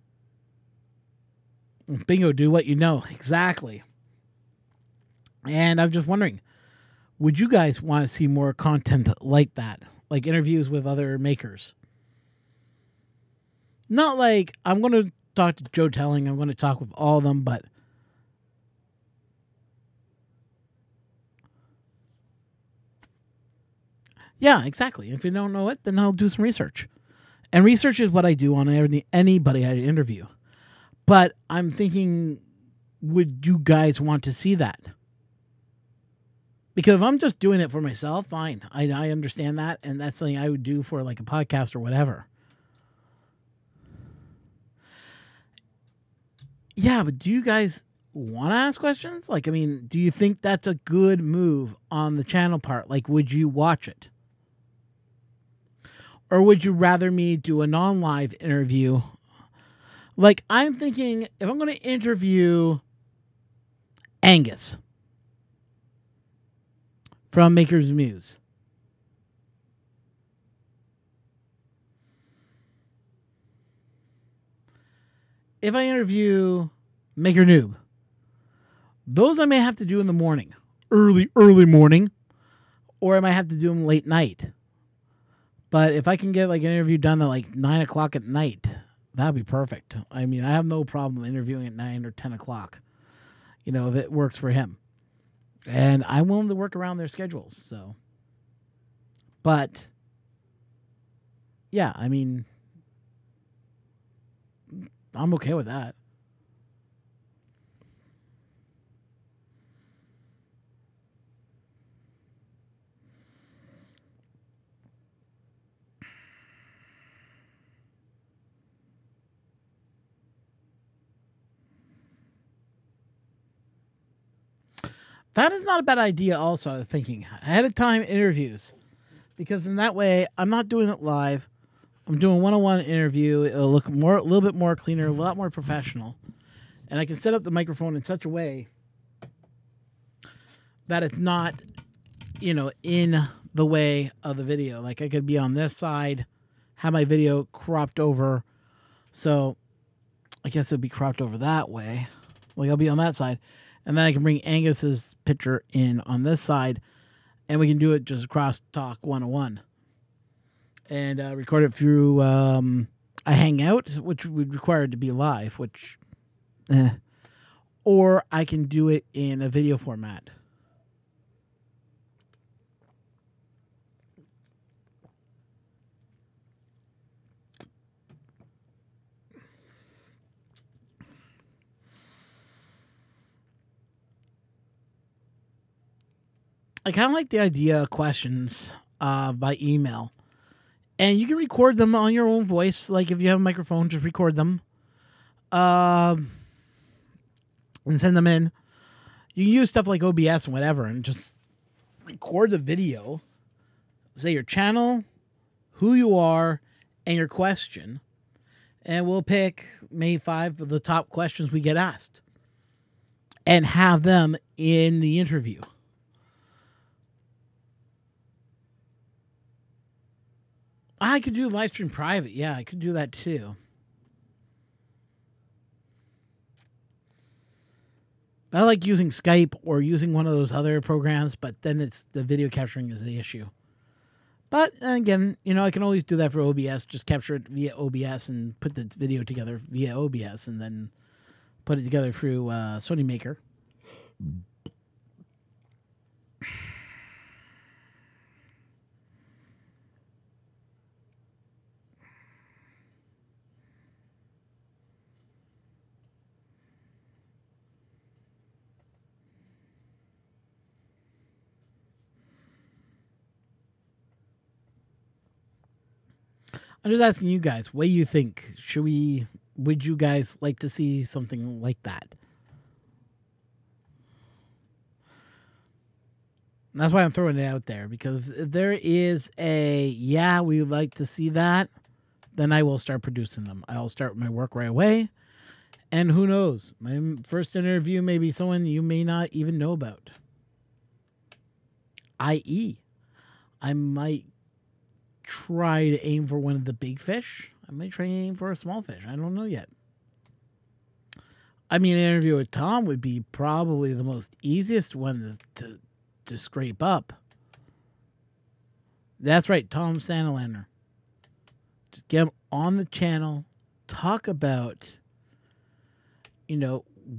[SPEAKER 1] do what you know. Exactly. And I'm just wondering, would you guys want to see more content like that? Like interviews with other makers? Not like I'm going to talk to Joe Telling. I'm going to talk with all of them, but yeah, exactly. If you don't know it, then I'll do some research. And research is what I do on anybody I interview. But I'm thinking, would you guys want to see that? Because if I'm just doing it for myself, fine. I understand that, and that's something I would do for like a podcast or whatever. Yeah, but do you guys want to ask questions? Like, I mean, do you think that's a good move on the channel part? Like, would you watch it? Or would you rather me do a non-live interview? Like, I'm thinking, if I'm going to interview Angus from Maker's Muse, if I interview Maker Noob, those I may have to do in the morning, early morning, or I might have to do them late night. But if I can get like an interview done at like 9 o'clock at night, that'd be perfect. I mean, I have no problem interviewing at 9 or 10 o'clock, if it works for him. And I'm willing to work around their schedules. So, but yeah, I mean, I'm okay with that. That is not a bad idea. Also, I was thinking ahead of time interviews, because in that way I'm not doing it live. I'm doing one-on-one interview. It'll look a little bit more cleaner, a lot more professional, and I can set up the microphone in such a way that it's not, in the way of the video. Like I could be on this side, have my video cropped over, so I guess it'd be cropped over that way. Like I'll be on that side. And then I can bring Angus's picture in on this side, and we can do it just crosstalk 101. And record it through a Hangout, which would require it to be live, or I can do it in a video format. I kind of like the idea of questions by email. And you can record them on your own voice. Like if you have a microphone, just record them. And send them in. You can use stuff like OBS and whatever and just record the video. Say your channel, who you are, and your question. And we'll pick maybe 5 of the top questions we get asked. And have them in the interview. I could do live stream private. Yeah, I could do that too. I like using Skype or using one of those other programs, but then it's the video capturing is the issue. But again, I can always do that for OBS. Just capture it via OBS and put the video together via OBS, and then put it together through Sony Maker. I'm just asking you guys, what do you think? Would you guys like to see something like that? And that's why I'm throwing it out there, because if there is we would like to see that, then I will start producing them. I'll start my work right away. And who knows? My first interview may be someone you may not even know about. I.e., I might try to aim for one of the big fish. I might try to aim for a small fish. I don't know yet. I mean, an interview with Tom would be probably the most easiest one to scrape up. That's right, Tom Sandalander. Just get him on the channel, talk about,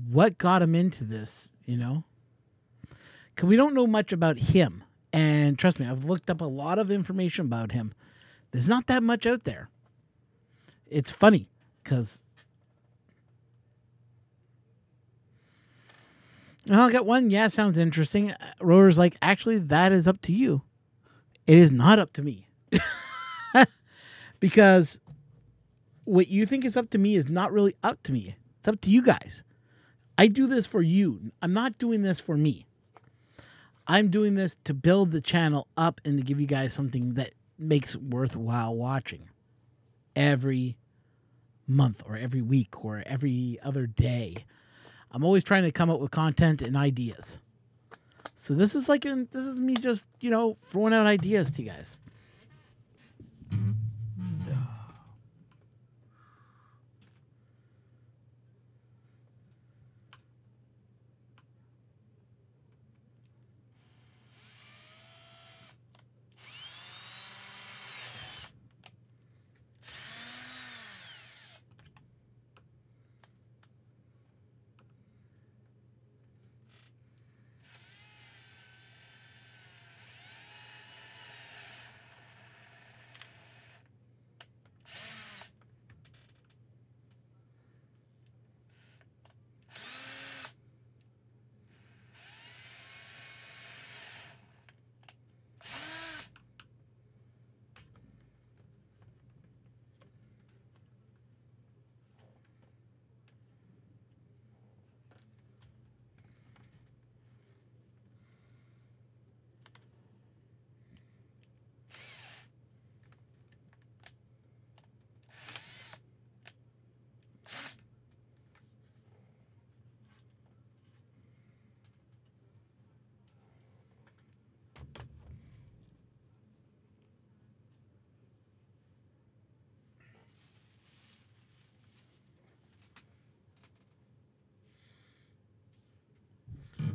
[SPEAKER 1] what got him into this, because we don't know much about him. And trust me, I've looked up a lot of information about him. There's not that much out there. It's funny because I'll get one. Yeah, sounds interesting. Rotor's like, actually, that is up to you. It is not up to me. Because what you think is up to me is not really up to me. It's up to you guys. I do this for you. I'm not doing this for me. I'm doing this to build the channel up and to give you guys something that makes it worthwhile watching every month or every week or every other day. I'm always trying to come up with content and ideas. So this is me just, throwing out ideas to you guys.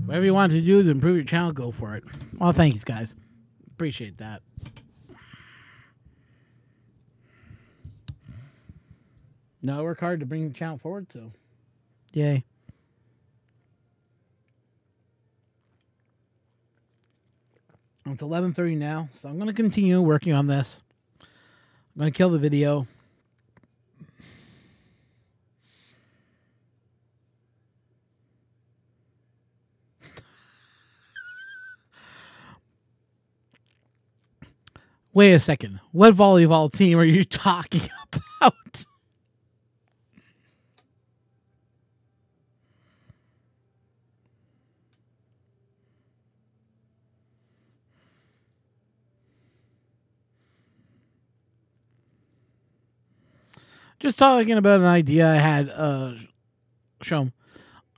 [SPEAKER 1] Whatever you want to do to improve your channel, go for it. Well, thank you, guys. Appreciate that. No, I work hard to bring the channel forward, so yay. It's 11:30 now, so I'm going to continue working on this. I'm going to kill the video. Wait a second. What volleyball team are you talking about? Just talking about an idea I had shown.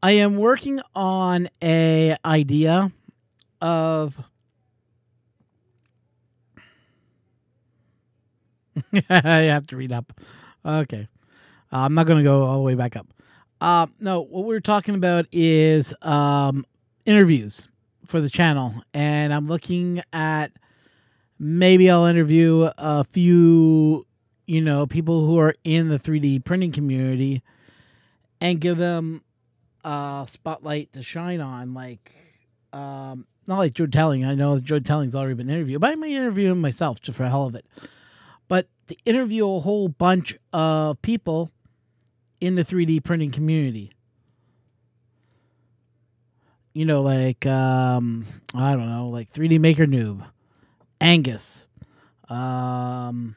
[SPEAKER 1] I am working on a idea of I have to read up. Okay. I'm not going to go all the way back up. No, what we're talking about is interviews for the channel, and I'm looking at maybe I'll interview a few, people who are in the 3D printing community and give them a spotlight to shine on, like not like Joe Telling. I know Joe Telling's already been interviewed, but I may interview him myself just for the hell of it. But to interview a whole bunch of people in the 3D printing community. Like I don't know, like 3D Maker Noob, Angus, like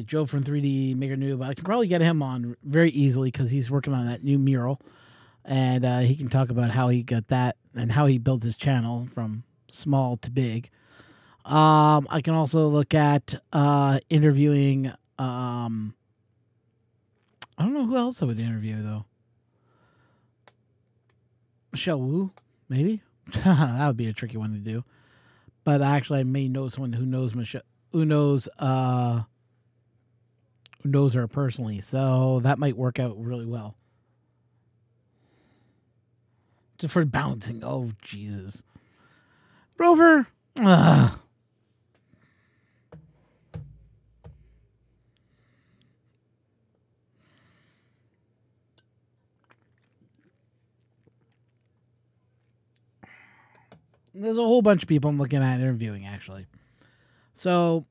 [SPEAKER 1] Joe from 3D Maker Noob. I can probably get him on very easily because he's working on that new mural, and he can talk about how he got that and how he built his channel from small to big. I can also look at interviewing. I don't know who else I would interview though. Michelle Wu, maybe. That would be a tricky one to do. But actually, I may know someone who knows Michelle, who knows her personally, so that might work out really well. Just for balancing. Oh Jesus, Rover. Ugh. There's a whole bunch of people I'm looking at interviewing, actually. So,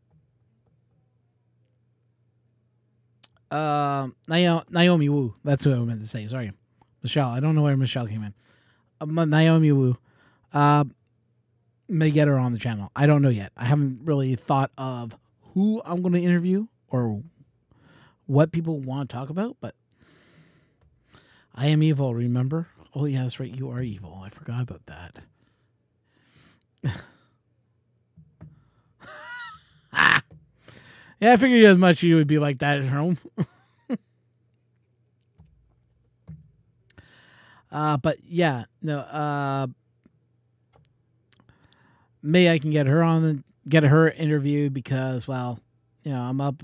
[SPEAKER 1] Naomi Wu. That's who I meant to say. Sorry. Michelle. I don't know where Michelle came in. Naomi Wu. May get her on the channel. I don't know yet. I haven't really thought of who I'm going to interview or what people want to talk about, but I am evil, remember? Oh, yeah, that's right. You are evil. I forgot about that. Yeah, I figured as much you would be like that at home. But yeah, no. Maybe I can get her on get her interviewed because, well, I'm up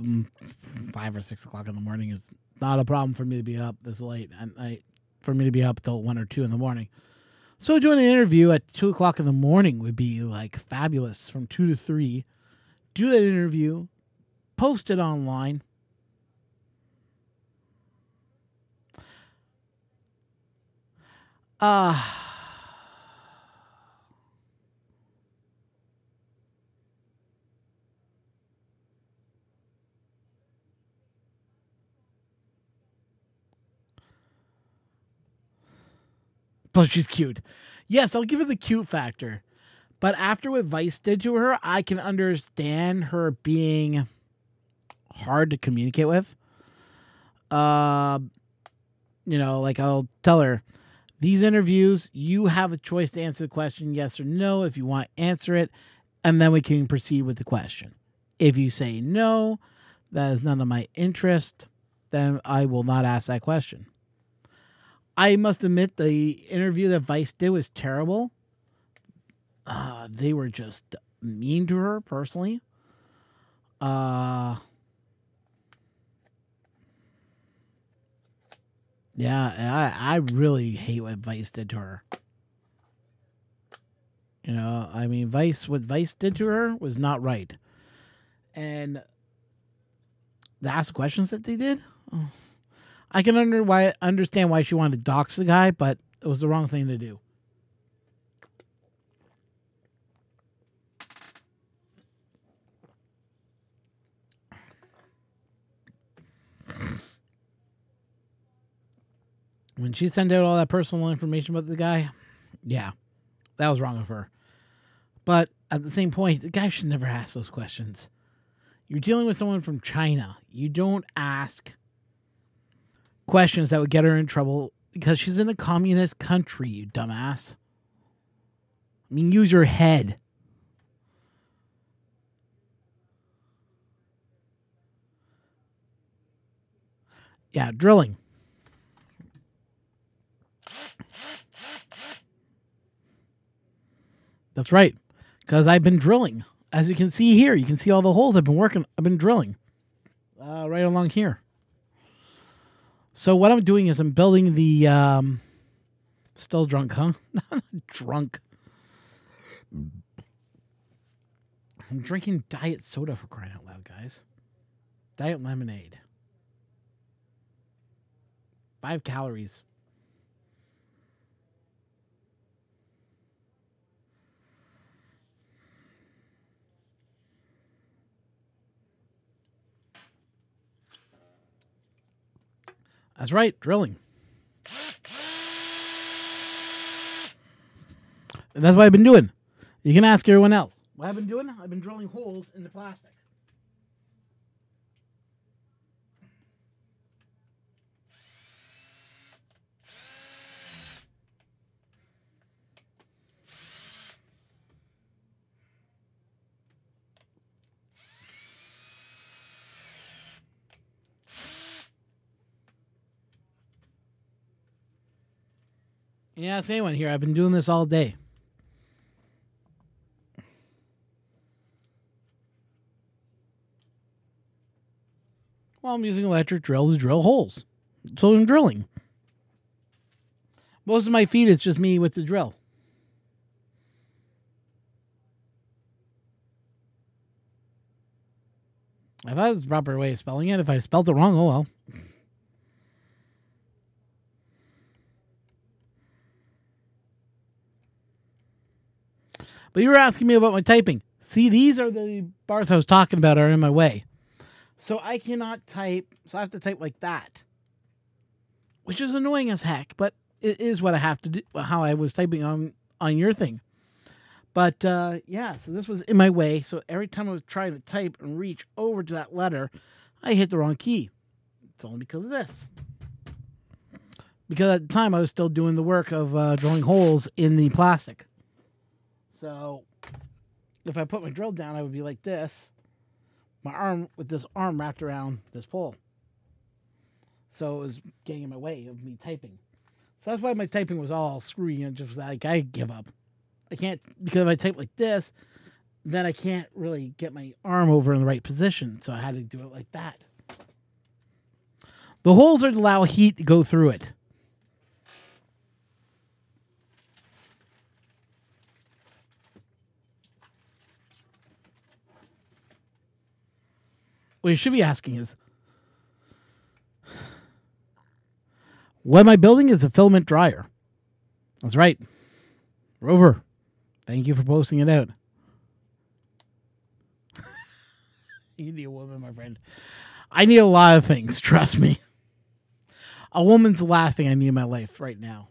[SPEAKER 1] 5 or 6 o'clock in the morning. It's not a problem for me to be up this late, and for me to be up till 1 or 2 in the morning. So doing an interview at 2 o'clock in the morning would be like fabulous. From 2 to 3, do that interview, post it online. Plus, she's cute. Yes, I'll give her the cute factor. But after what Vice did to her, I can understand her being hard to communicate with. Like I'll tell her, these interviews, you have a choice to answer the question yes or no. If you want, answer it, and then we can proceed with the question. If you say no, that is none of my interest, then I will not ask that question. I must admit the interview that Vice did was terrible. They were just mean to her personally. Yeah, I really hate what Vice did to her. What Vice did to her was not right. And the ask questions that they did, I can understand why she wanted to dox the guy, but it was the wrong thing to do. When she sent out all that personal information about the guy, yeah, that was wrong of her. But at the same point, the guy should never ask those questions. You're dealing with someone from China. You don't ask questions that would get her in trouble because she's in a communist country, you dumbass. I mean, use your head. Yeah, drilling. That's right. Because I've been drilling. As you can see here, you can see all the holes I've been drilling. Right along here. So what I'm doing is I'm building the still drunk, huh? Drunk. I'm drinking diet soda for crying out loud, guys. Diet lemonade. 5 calories. That's right, drilling. And that's what I've been doing. You can ask everyone else. What I've been doing? I've been drilling holes in the plastic. Yeah, same one here. I've been doing this all day. Well, I'm using electric drill to drill holes. So I'm drilling. Most of my feed is just me with the drill. I thought it was the proper way of spelling it. If I spelled it wrong, oh well. But you were asking me about my typing. See, these are the bars I was talking about are in my way. So I cannot type, so I have to type like that. Which is annoying as heck, but it is what I have to do, how I was typing on your thing. But yeah, so this was in my way. So every time I was trying to type and reach over to that letter, I hit the wrong key. It's only because of this. Because at the time I was still doing the work of drilling holes in the plastic. So if I put my drill down, I would be like this. My arm with this arm wrapped around this pole. So it was getting in my way of me typing. So that's why my typing was all screwy and just like I give up. I can't, because if I type like this, then I can't really get my arm over in the right position. So I had to do it like that. The holes are to allow heat to go through it. What you should be asking is, what am I building is a filament dryer. That's right. Rover, thank you for posting it out. You need a woman, my friend. I need a lot of things, trust me. A woman's the last thing I need in my life right now.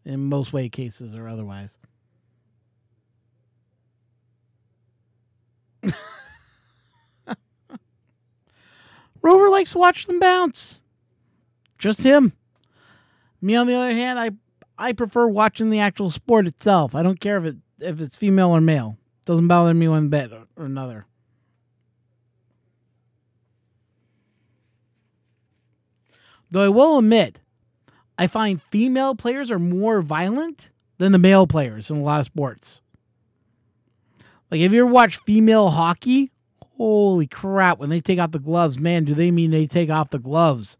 [SPEAKER 1] In most way cases or otherwise. Rover likes to watch them bounce. Just him. Me, on the other hand, I prefer watching the actual sport itself. I don't care if it's female or male. Doesn't bother me one bit or another. Though I will admit, I find female players are more violent than the male players in a lot of sports. Like, if you ever watch female hockey, holy crap, when they take off the gloves, man, do they mean they take off the gloves.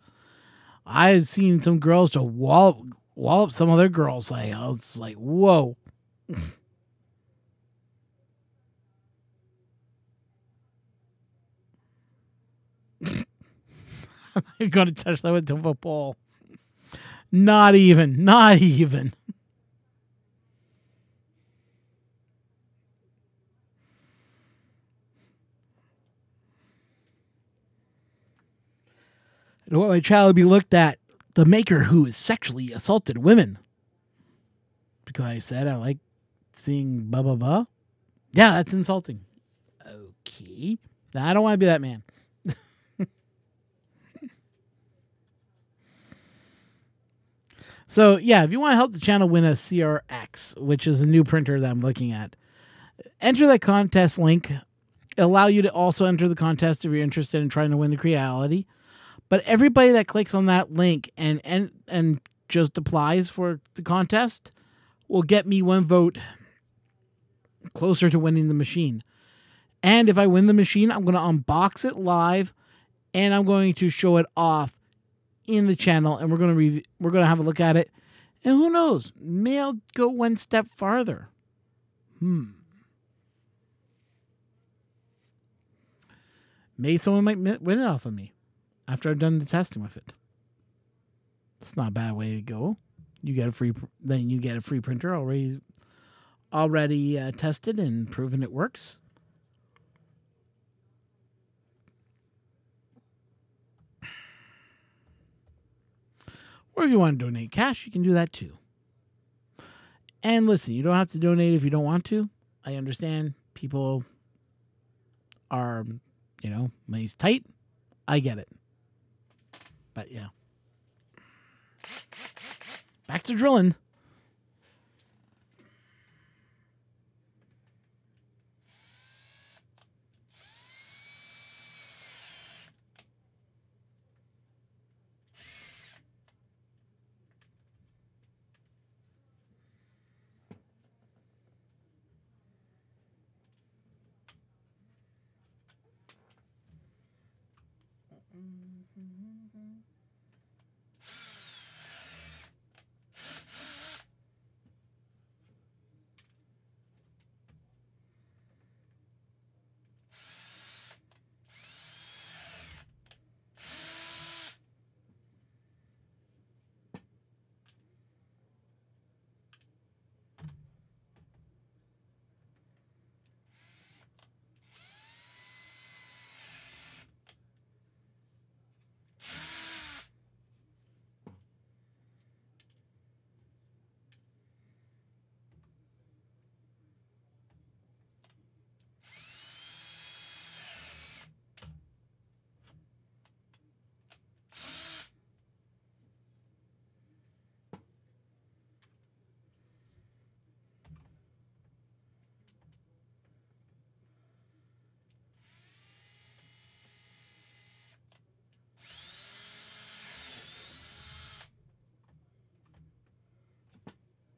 [SPEAKER 1] I've seen some girls to wallop some other girls. Like, I was like, whoa. I'm going to touch that with a football. Not even. Not even. I don't want my child to be looked at the maker who has sexually assaulted women. Because I said I like seeing blah, blah, blah. Yeah, that's insulting. Okay. I don't want to be that man. So, yeah, if you want to help the channel win a CRX, which is a new printer that I'm looking at, enter that contest link. It'll allow you to also enter the contest if you're interested in trying to win the Creality. But everybody that clicks on that link and just applies for the contest will get me one vote closer to winning the machine. And if I win the machine, I'm going to unbox it live, and I'm going to show it off in the channel, and we're gonna have a look at it. And who knows? May I'll go one step farther. Maybe someone might win it off of me after I've done the testing with it. It's not a bad way to go. You get a free printer already tested and proven it works. Or if you want to donate cash, you can do that too. And listen, you don't have to donate if you don't want to. I understand people are, money's tight. I get it. But yeah. Back to drilling.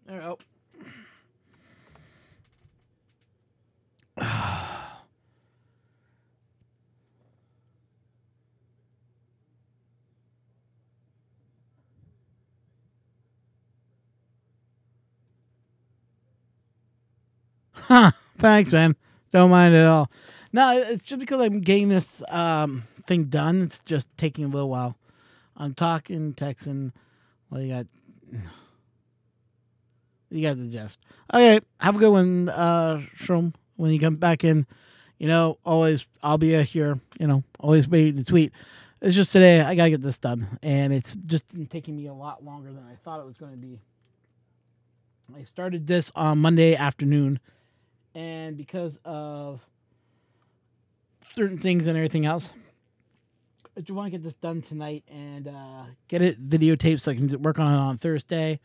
[SPEAKER 1] There we go. Thanks, man. Don't mind at all. No, it's just because I'm getting this thing done. It's just taking a little while. I'm talking, texting. Well, you got the gist. Okay, have a good one, Shroom. When you come back in, always I'll be here. Always waiting to tweet. It's just today I gotta get this done, and it's just been taking me a lot longer than I thought it was going to be. I started this on Monday afternoon, and because of certain things and everything else, I just want to get this done tonight and get it videotaped so I can work on it on Thursday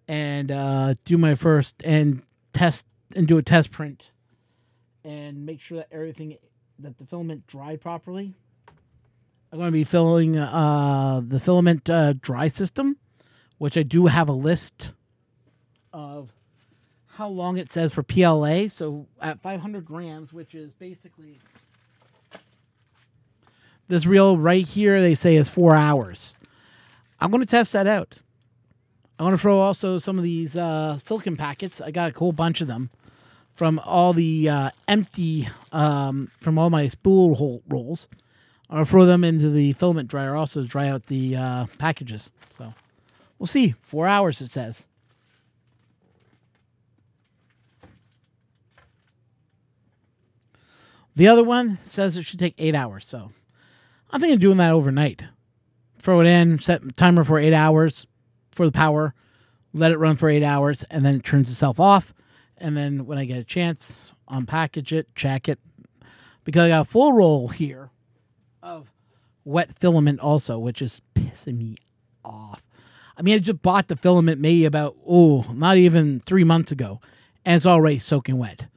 [SPEAKER 1] and do my first and test and do a test print and make sure that the filament dried properly. I'm going to be filling the filament dry system, which I do have a list of how long it says for PLA. So at 500 grams, which is basically this reel right here, they say is 4 hours. I'm going to test that out. I want to throw also some of these silicone packets. I got a cool bunch of them from all the empty, from all my spool hole rolls. I'm going to throw them into the filament dryer also to dry out the packages. So we'll see. 4 hours, it says. The other one says it should take 8 hours. So I'm thinking of doing that overnight. Throw it in, set timer for 8 hours for the power, let it run for 8 hours, and then it turns itself off. And then when I get a chance, unpackage it, check it. Because I got a full roll here of wet filament also, which is pissing me off. I mean, I just bought the filament maybe about, not even 3 months ago, and it's already soaking wet.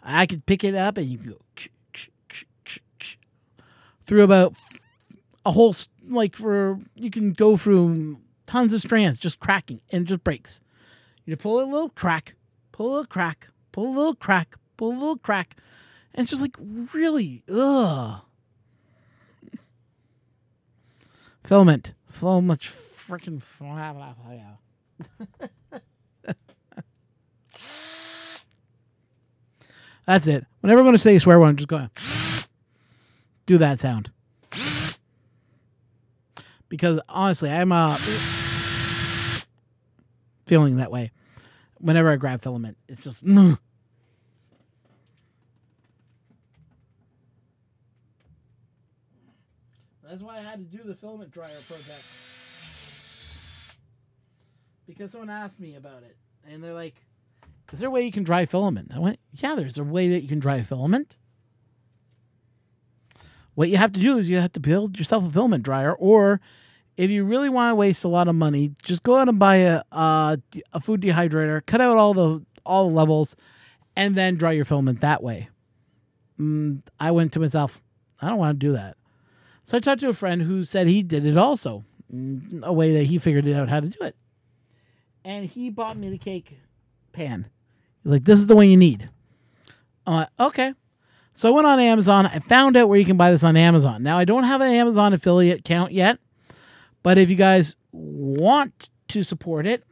[SPEAKER 1] I could pick it up and you can go through about a whole, you can go through tons of strands just cracking and it just breaks. You pull a little crack, pull a little crack, pull a little crack, pull a little crack. And it's just like, really, ugh. Filament. so much freaking. That's it. Whenever I'm going to say a swear word, I'm just going to do that sound. Because honestly, I'm feeling that way whenever I grab filament. It's just. That's why I had to do the filament dryer project. Because someone asked me about it. And they're like, is there a way you can dry filament? I went, yeah, there's a way that you can dry filament. What you have to do is you have to build yourself a filament dryer. Or if you really want to waste a lot of money, just go out and buy a food dehydrator, cut out all the levels, and then dry your filament that way. I went to myself, I don't want to do that. So I talked to a friend who said he did it also, a way that he figured out how to do it. And he bought me the cake pan. He's like, this is the one you need. I'm like, okay. So I went on Amazon. I found out where you can buy this on Amazon. Now, I don't have an Amazon affiliate account yet, but if you guys want to support it,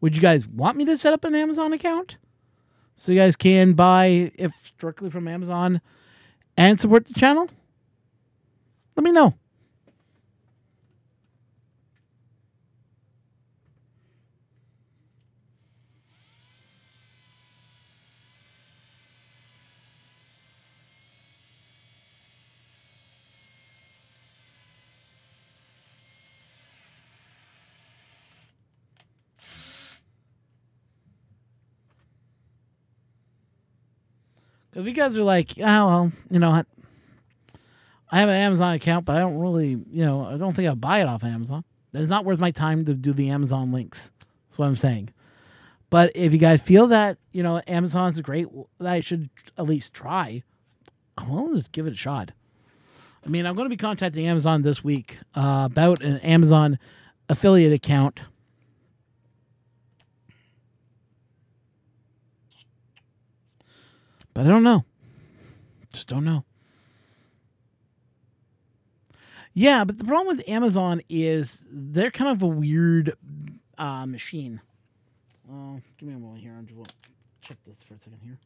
[SPEAKER 1] would you guys want me to set up an Amazon account? So you guys can buy if directly from Amazon and support the channel? Let me know. If you guys are like, oh, well, you know what? I have an Amazon account, but I don't really, I don't think I'll buy it off Amazon. It's not worth my time to do the Amazon links. That's what I'm saying. But if you guys feel that, Amazon's great, that I should at least try, well, just give it a shot. I mean, I'm going to be contacting Amazon this week about an Amazon affiliate account. But I don't know. Just don't know. Yeah, but the problem with Amazon is they're kind of a weird machine. Give me a moment here. I'll just check this for a second here.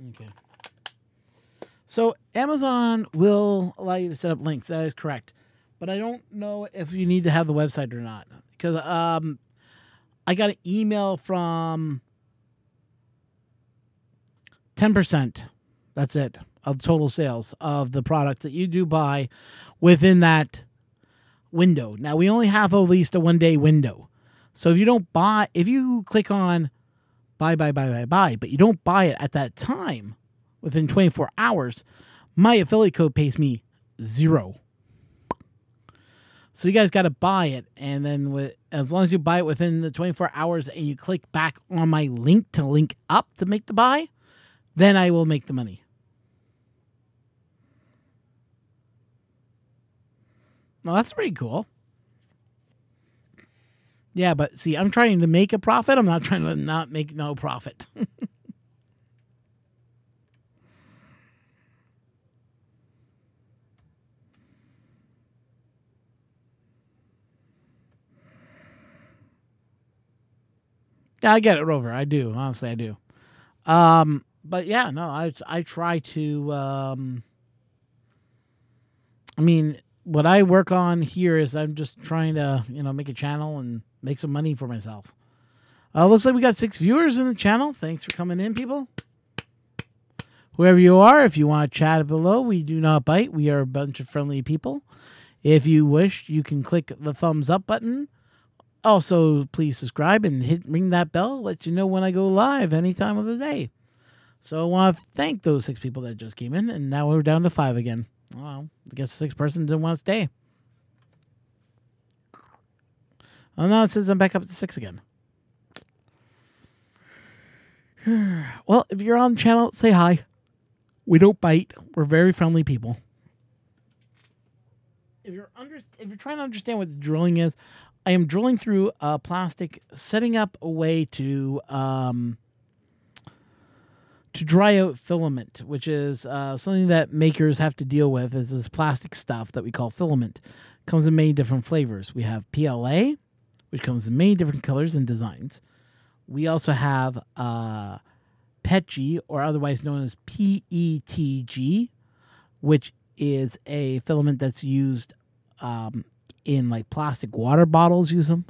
[SPEAKER 1] Okay. So Amazon will allow you to set up links. That is correct. But I don't know if you need to have the website or not. Because I got an email from 10%. That's it. Of total sales of the product that you do buy within that window. Now, we only have at least a 1-day window. So if you don't buy, if you click on buy, but you don't buy it at that time within 24 hours, my affiliate code pays me 0. So you guys got to buy it. And then as long as you buy it within the 24 hours and you click back on my link to link up to make the buy, then I will make the money. Well, that's pretty cool. Yeah, but see, I'm trying to make a profit. I'm not trying to not make no profit. Yeah, I get it, Rover. I do. Honestly, I do. But yeah, no, I try to, I mean, what I work on here is I'm just trying to, make a channel and make some money for myself. Looks like we got 6 viewers in the channel. Thanks for coming in, people. Whoever you are, if you want to chat below, we do not bite. We are a bunch of friendly people. If you wish, you can click the thumbs up button. Also, please subscribe and ring that bell. Let you know when I go live any time of the day. So I want to thank those 6 people that just came in, and now we're down to 5 again. Well, I guess the 6th person didn't want to stay. Oh, now it says I'm back up to 6 again. Well, if you're on the channel, say hi. We don't bite. We're very friendly people. If you're trying to understand what the drilling is, I am drilling through plastic, setting up a way to to dry out filament, which is something that makers have to deal with. Is this plastic stuff that we call filament. Comes in many different flavors. We have PLA, which comes in many different colors and designs. We also have PETG, or otherwise known as PETG, which is a filament that's used in like plastic water bottles. Use them.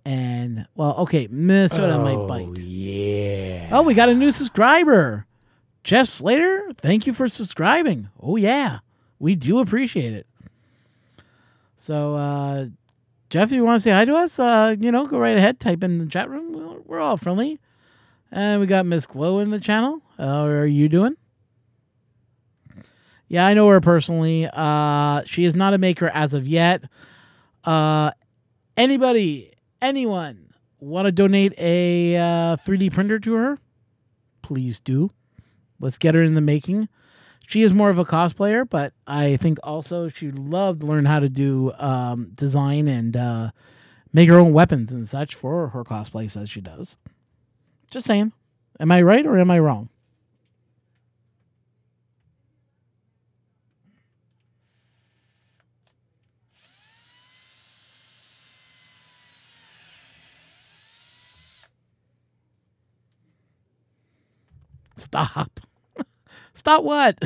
[SPEAKER 1] And, well, okay, Minnesota might bite.
[SPEAKER 2] Yeah.
[SPEAKER 1] Oh, we got a new subscriber. Jeff Slater, thank you for subscribing. Oh, yeah. We do appreciate it. So, Jeff, if you want to say hi to us, go right ahead. Type in the chat room. We're all friendly. And we got Miss Glow in the channel. How are you doing? Yeah, I know her personally. She is not a maker as of yet. Anyone want to donate a 3D printer to her? Please do. Let's get her in the making. She is more of a cosplayer, but I think also she'd love to learn how to do design and make her own weapons and such for her cosplays as she does. Just saying. Am I right or am I wrong? Stop. Stop what?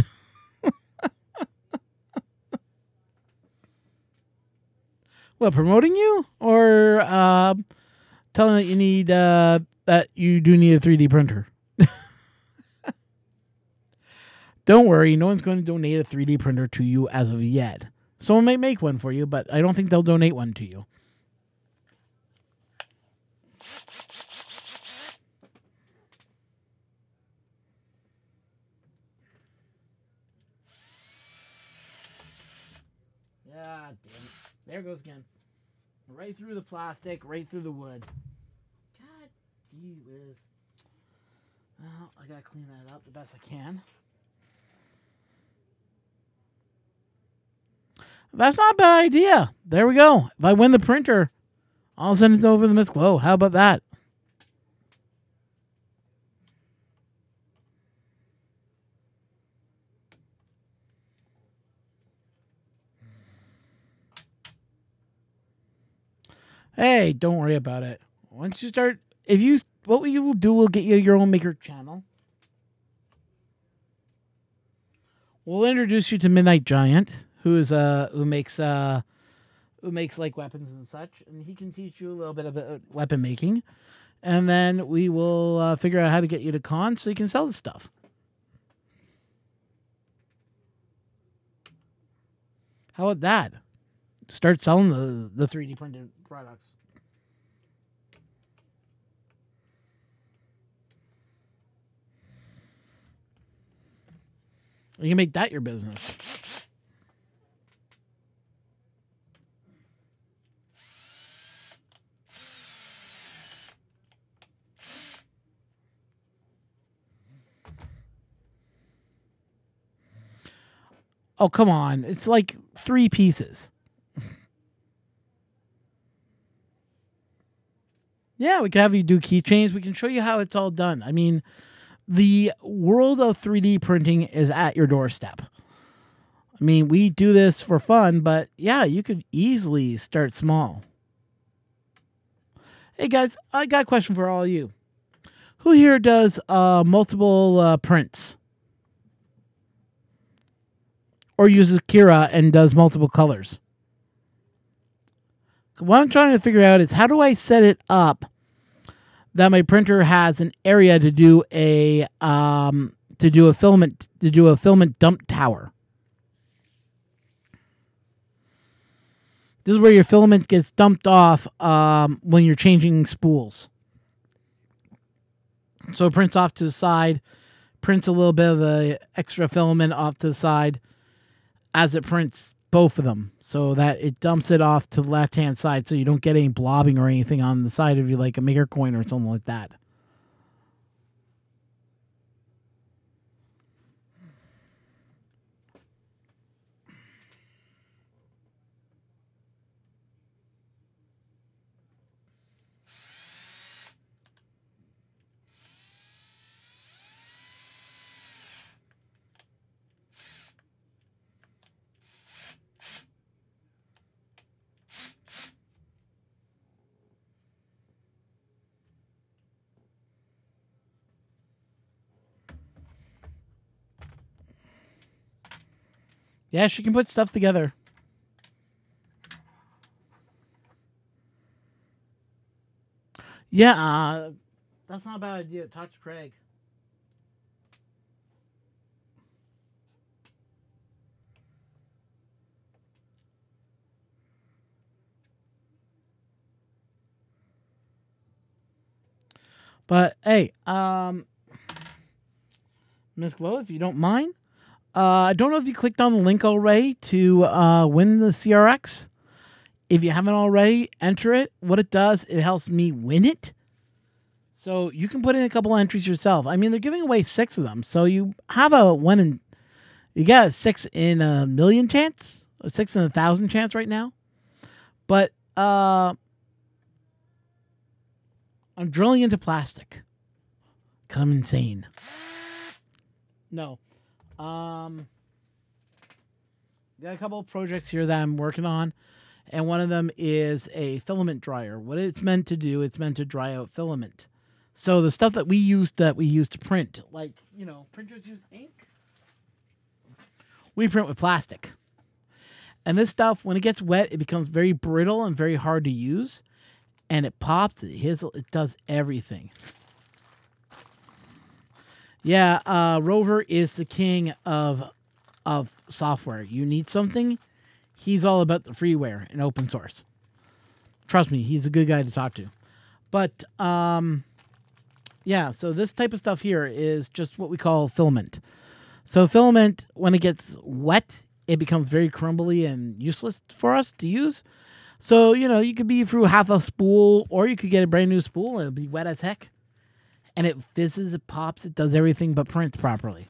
[SPEAKER 1] What, promoting you? Or telling that you need that you do need a 3D printer? Don't worry, no one's going to donate a 3D printer to you as of yet. Someone might make one for you, but I don't think they'll donate one to you. Ah, damn it. There it goes again. Right through the plastic, right through the wood. God, gee whiz. Well, I gotta clean that up the best I can. That's not a bad idea. There we go. If I win the printer, I'll send it over to Miss Glow. How about that? Hey, don't worry about it. Once you start, what we will do, we'll get you your own maker channel. We'll introduce you to Midnight Giant, who makes like weapons and such, and he can teach you a little bit about weapon making. And then we will figure out how to get you to cons so you can sell the stuff. How about that? Start selling the 3D printed products. You can make that your business. Oh, come on. It's like 3 pieces. Yeah, we can have you do keychains. We can show you how it's all done. I mean, the world of 3D printing is at your doorstep. I mean, we do this for fun, but yeah, you could easily start small. Hey guys, I got a question for all of you. Who here does multiple prints? Or uses Kira and does multiple colors? What I'm trying to figure out is, how do I set it up that my printer has an area to do a filament dump tower? This is where your filament gets dumped off when you're changing spools. So it prints off to the side, prints a little bit of the extra filament off to the side as it prints both of them, so that it dumps it off to the left-hand side so you don't get any blobbing or anything on the side of you, like a maker coin or something like that. Yeah, she can put stuff together. Yeah, that's not a bad idea. Talk to Craig. But hey, Miss Glow, if you don't mind, I don't know if you clicked on the link already to win the CRX. If you haven't already, enter it. What it does, it helps me win it. So you can put in a couple entries yourself. I mean, they're giving away 6 of them, so you have a 1 in, you got a 6 in a million chance, a 6 in 1,000 chance right now. But I'm drilling into plastic. Come insane. No. Got a couple of projects here that I'm working on, and one of them is a filament dryer. What it's meant to do, it's meant to dry out filament. So the stuff that we use to print, like, you know, printers use ink. We print with plastic. And this stuff, when it gets wet, it becomes very brittle and very hard to use. And it pops, it does everything. Yeah, Rover is the king of software. You need something, he's all about the freeware and open source. Trust me, he's a good guy to talk to. But yeah, so this type of stuff here is just what we call filament. So filament, when it gets wet, it becomes very crumbly and useless for us to use. So, you know, you could be through half a spool, or you could get a brand new spool and it'll be wet as heck. And it fizzes, it pops, it does everything but prints properly.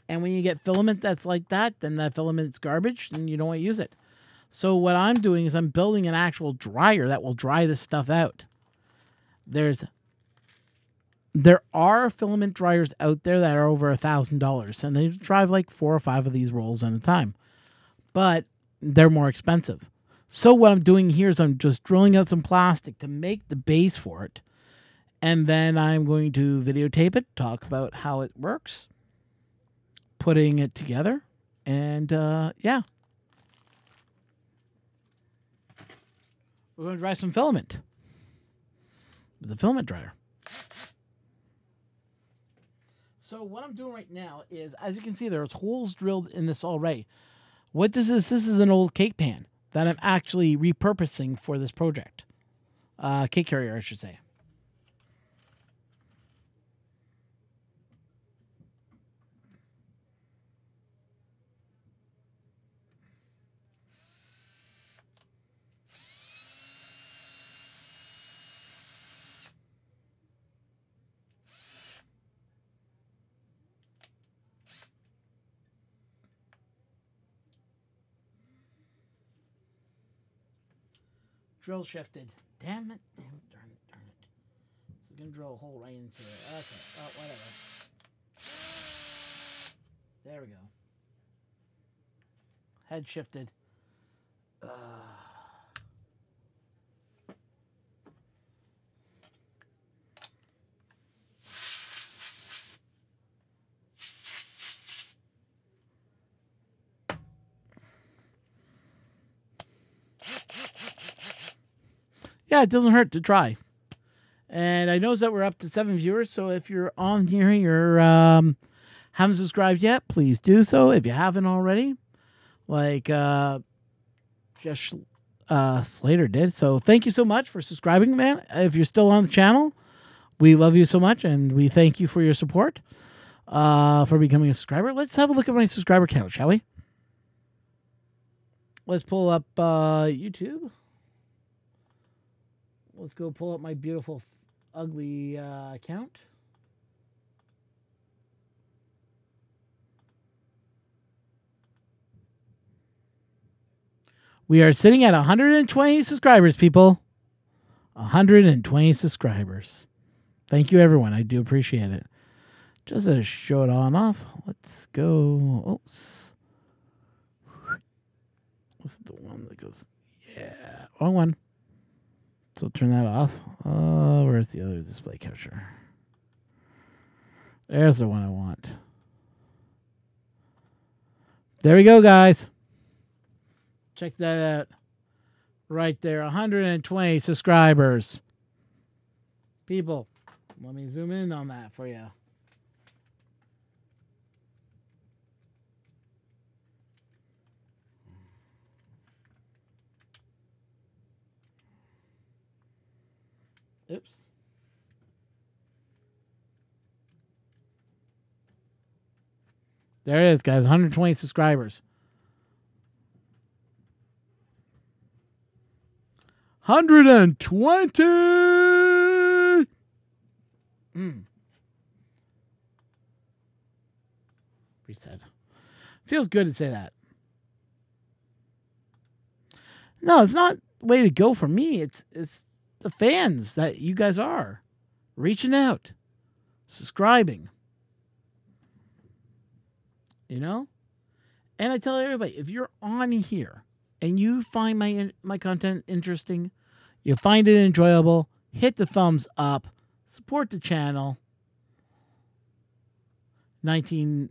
[SPEAKER 1] And when you get filament that's like that, then that filament's garbage and you don't want to use it. So what I'm doing is I'm building an actual dryer that will dry this stuff out. There are filament dryers out there that are over $1,000, and they drive like 4 or 5 of these rolls at a time. But they're more expensive. So what I'm doing here is I'm just drilling out some plastic to make the base for it. And then I'm going to videotape it, talk about how it works, putting it together, and yeah. We're going to dry some filament with the filament dryer. So what I'm doing right now is, as you can see, there's holes drilled in this already. What this is an old cake pan that I'm actually repurposing for this project. Cake carrier, I should say. Drill shifted. Damn it. Damn it. Darn it. Darn it. This is going to drill a hole right into it. Okay. Oh, whatever. There we go. Head shifted. Yeah, it doesn't hurt to try. And I noticed that we're up to 7 viewers, so if you're on here, you're haven't subscribed yet, please do so if you haven't already. Like Jeff Slater did. So thank you so much for subscribing, man. If you're still on the channel, we love you so much, and we thank you for your support, for becoming a subscriber. Let's have a look at my subscriber count, shall we? Let's pull up YouTube. Let's go pull up my beautiful, ugly account. We are sitting at 120 subscribers, people. 120 subscribers. Thank you, everyone. I do appreciate it. Just to show it on off, let's go. Oops. This is the one that goes, yeah, wrong one. So turn that off. Where's the other display capture? There's the one I want. There we go, guys. Check that out. Right there, 120 subscribers. People, let me zoom in on that for you. Oops. There it is, guys. 120 subscribers. 120. Reset. Feels good to say that. No, it's not way to go for me. It's the fans that you guys are reaching out, subscribing. You know? And I tell everybody, if you're on here and you find my content interesting, you find it enjoyable, hit the thumbs up, support the channel. 119,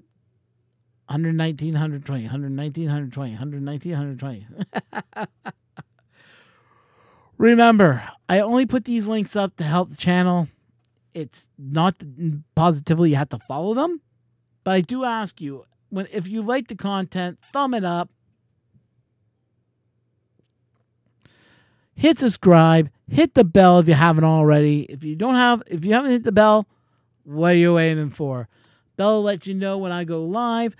[SPEAKER 1] 120, 119, 120, 119, 120. Remember, I only put these links up to help the channel. It's not positively you have to follow them, but I do ask you, if you like the content, thumb it up. Hit subscribe. Hit the bell if you haven't already. If you haven't hit the bell, what are you waiting for? Bell lets you know when I go live.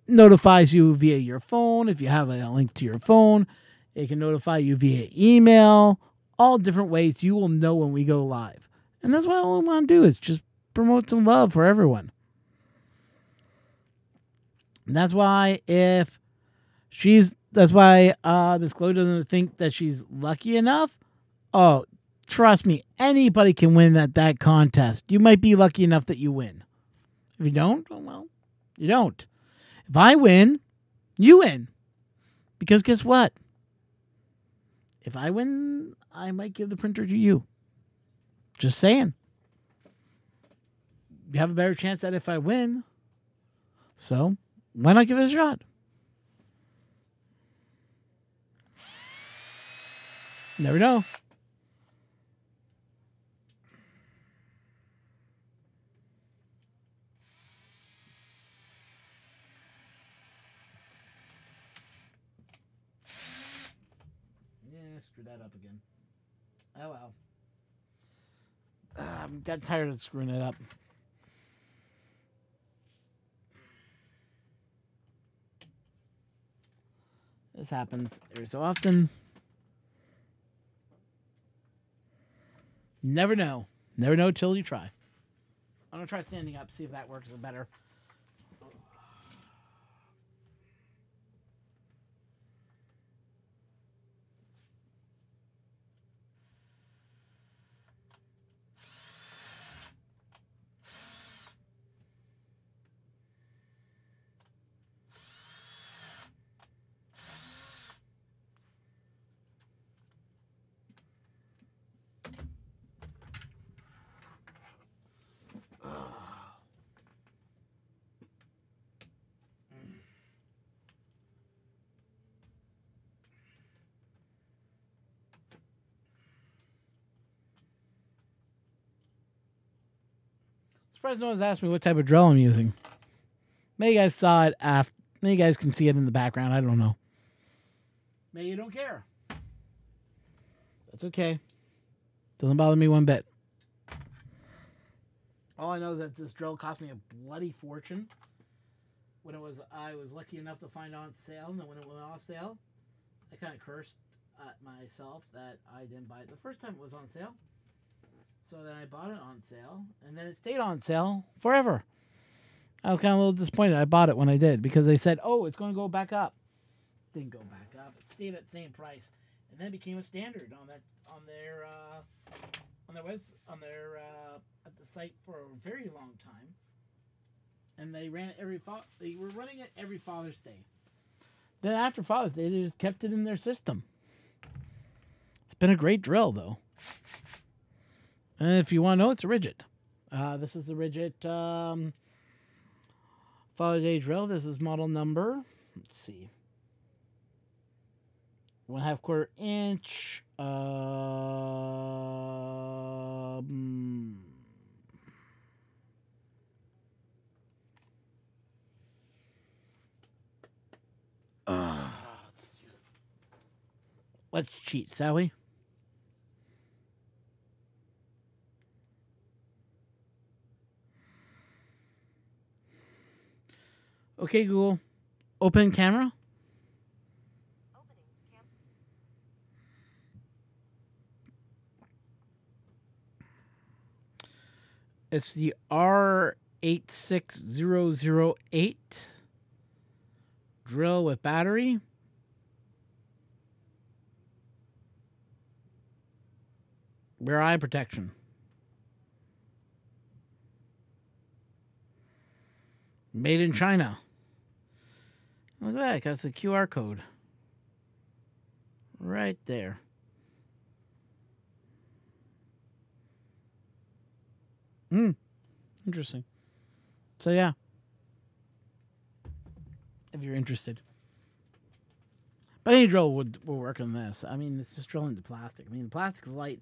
[SPEAKER 1] Notifies you via your phone. If you have a link to your phone, it can notify you via email. All different ways you will know when we go live. And that's what I want to do, is just promote some love for everyone. And that's why Miss Chloe doesn't think that she's lucky enough. Oh, trust me, anybody can win at that contest. You might be lucky enough that you win. If you don't, well, you don't. If I win, you win. Because guess what? If I win, I might give the printer to you. Just saying. You have a better chance that if I win. So, why not give it a shot? Never know. Yeah, screw that up again. Oh well. I'm got tired of screwing it up. This happens every so often. Never know. Never know till you try. I'm going to try standing up, see if that works better. Surprised no one's asked me what type of drill I'm using. Maybe you guys saw it after. Maybe you guys can see it in the background. I don't know. Maybe you don't care. That's okay. Doesn't bother me one bit. All I know is that this drill cost me a bloody fortune. I was lucky enough to find it on sale, and then when it went off sale, I kind of cursed at myself that I didn't buy it the first time it was on sale. So then I bought it on sale, and then it stayed on sale forever. I was kind of a little disappointed I bought it when I did, because they said, oh, it's going to go back up. Didn't go back up. It stayed at the same price, and then became a standard at the site for a very long time. And they ran it they were running it every Father's Day. Then after Father's Day, they just kept it in their system. It's been a great drill, though. And if you want to know, it's a Rigid. This is the Rigid Father's Day drill. This is model number let's see. 1/2 quarter inch. Let's cheat, shall we? Okay, Google. Open camera. It's the R86008 drill with battery. Rear eye protection. Made in China. Look at that. That's the QR code. Right there. Interesting. So, yeah. If you're interested. But any drill would work on this. I mean, it's just drilling the plastic. I mean, the plastic is light.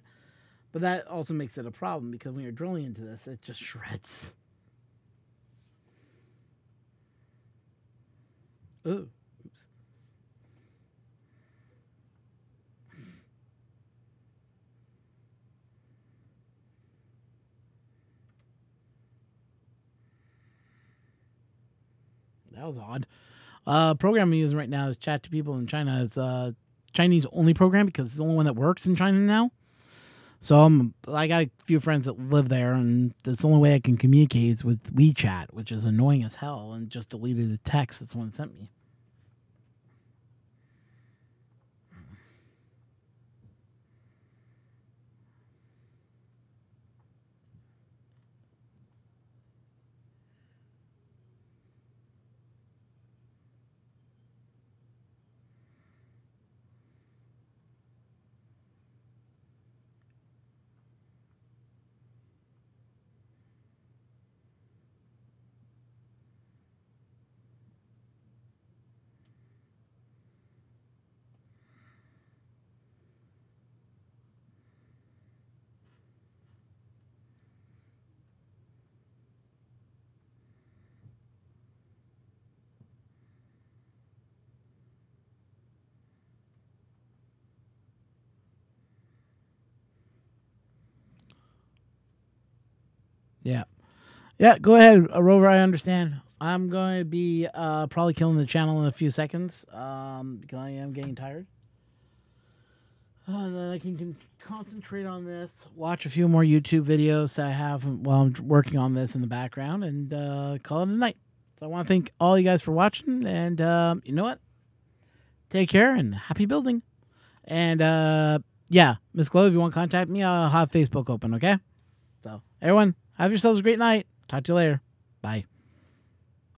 [SPEAKER 1] But that also makes it a problem because when you're drilling into this, it just shreds. Ooh. Oops. That was odd. Program I'm using right now is Chat to People in China. It's a Chinese only program because it's the only one that works in China now. So I got a few friends that live there, and that's the only way I can communicate is with WeChat, which is annoying as hell, and just deleted the text that someone sent me. Yeah. Yeah, go ahead, Rover. I understand. I'm going to be probably killing the channel in a few seconds because I am getting tired. Then I can concentrate on this, watch a few more YouTube videos that I have while I'm working on this in the background, and call it a night. So I want to thank all you guys for watching, and you know what? Take care and happy building. And yeah, Miss Glow, if you want to contact me, I'll have Facebook open, okay? So everyone, have yourselves a great night. Talk to you later. Bye.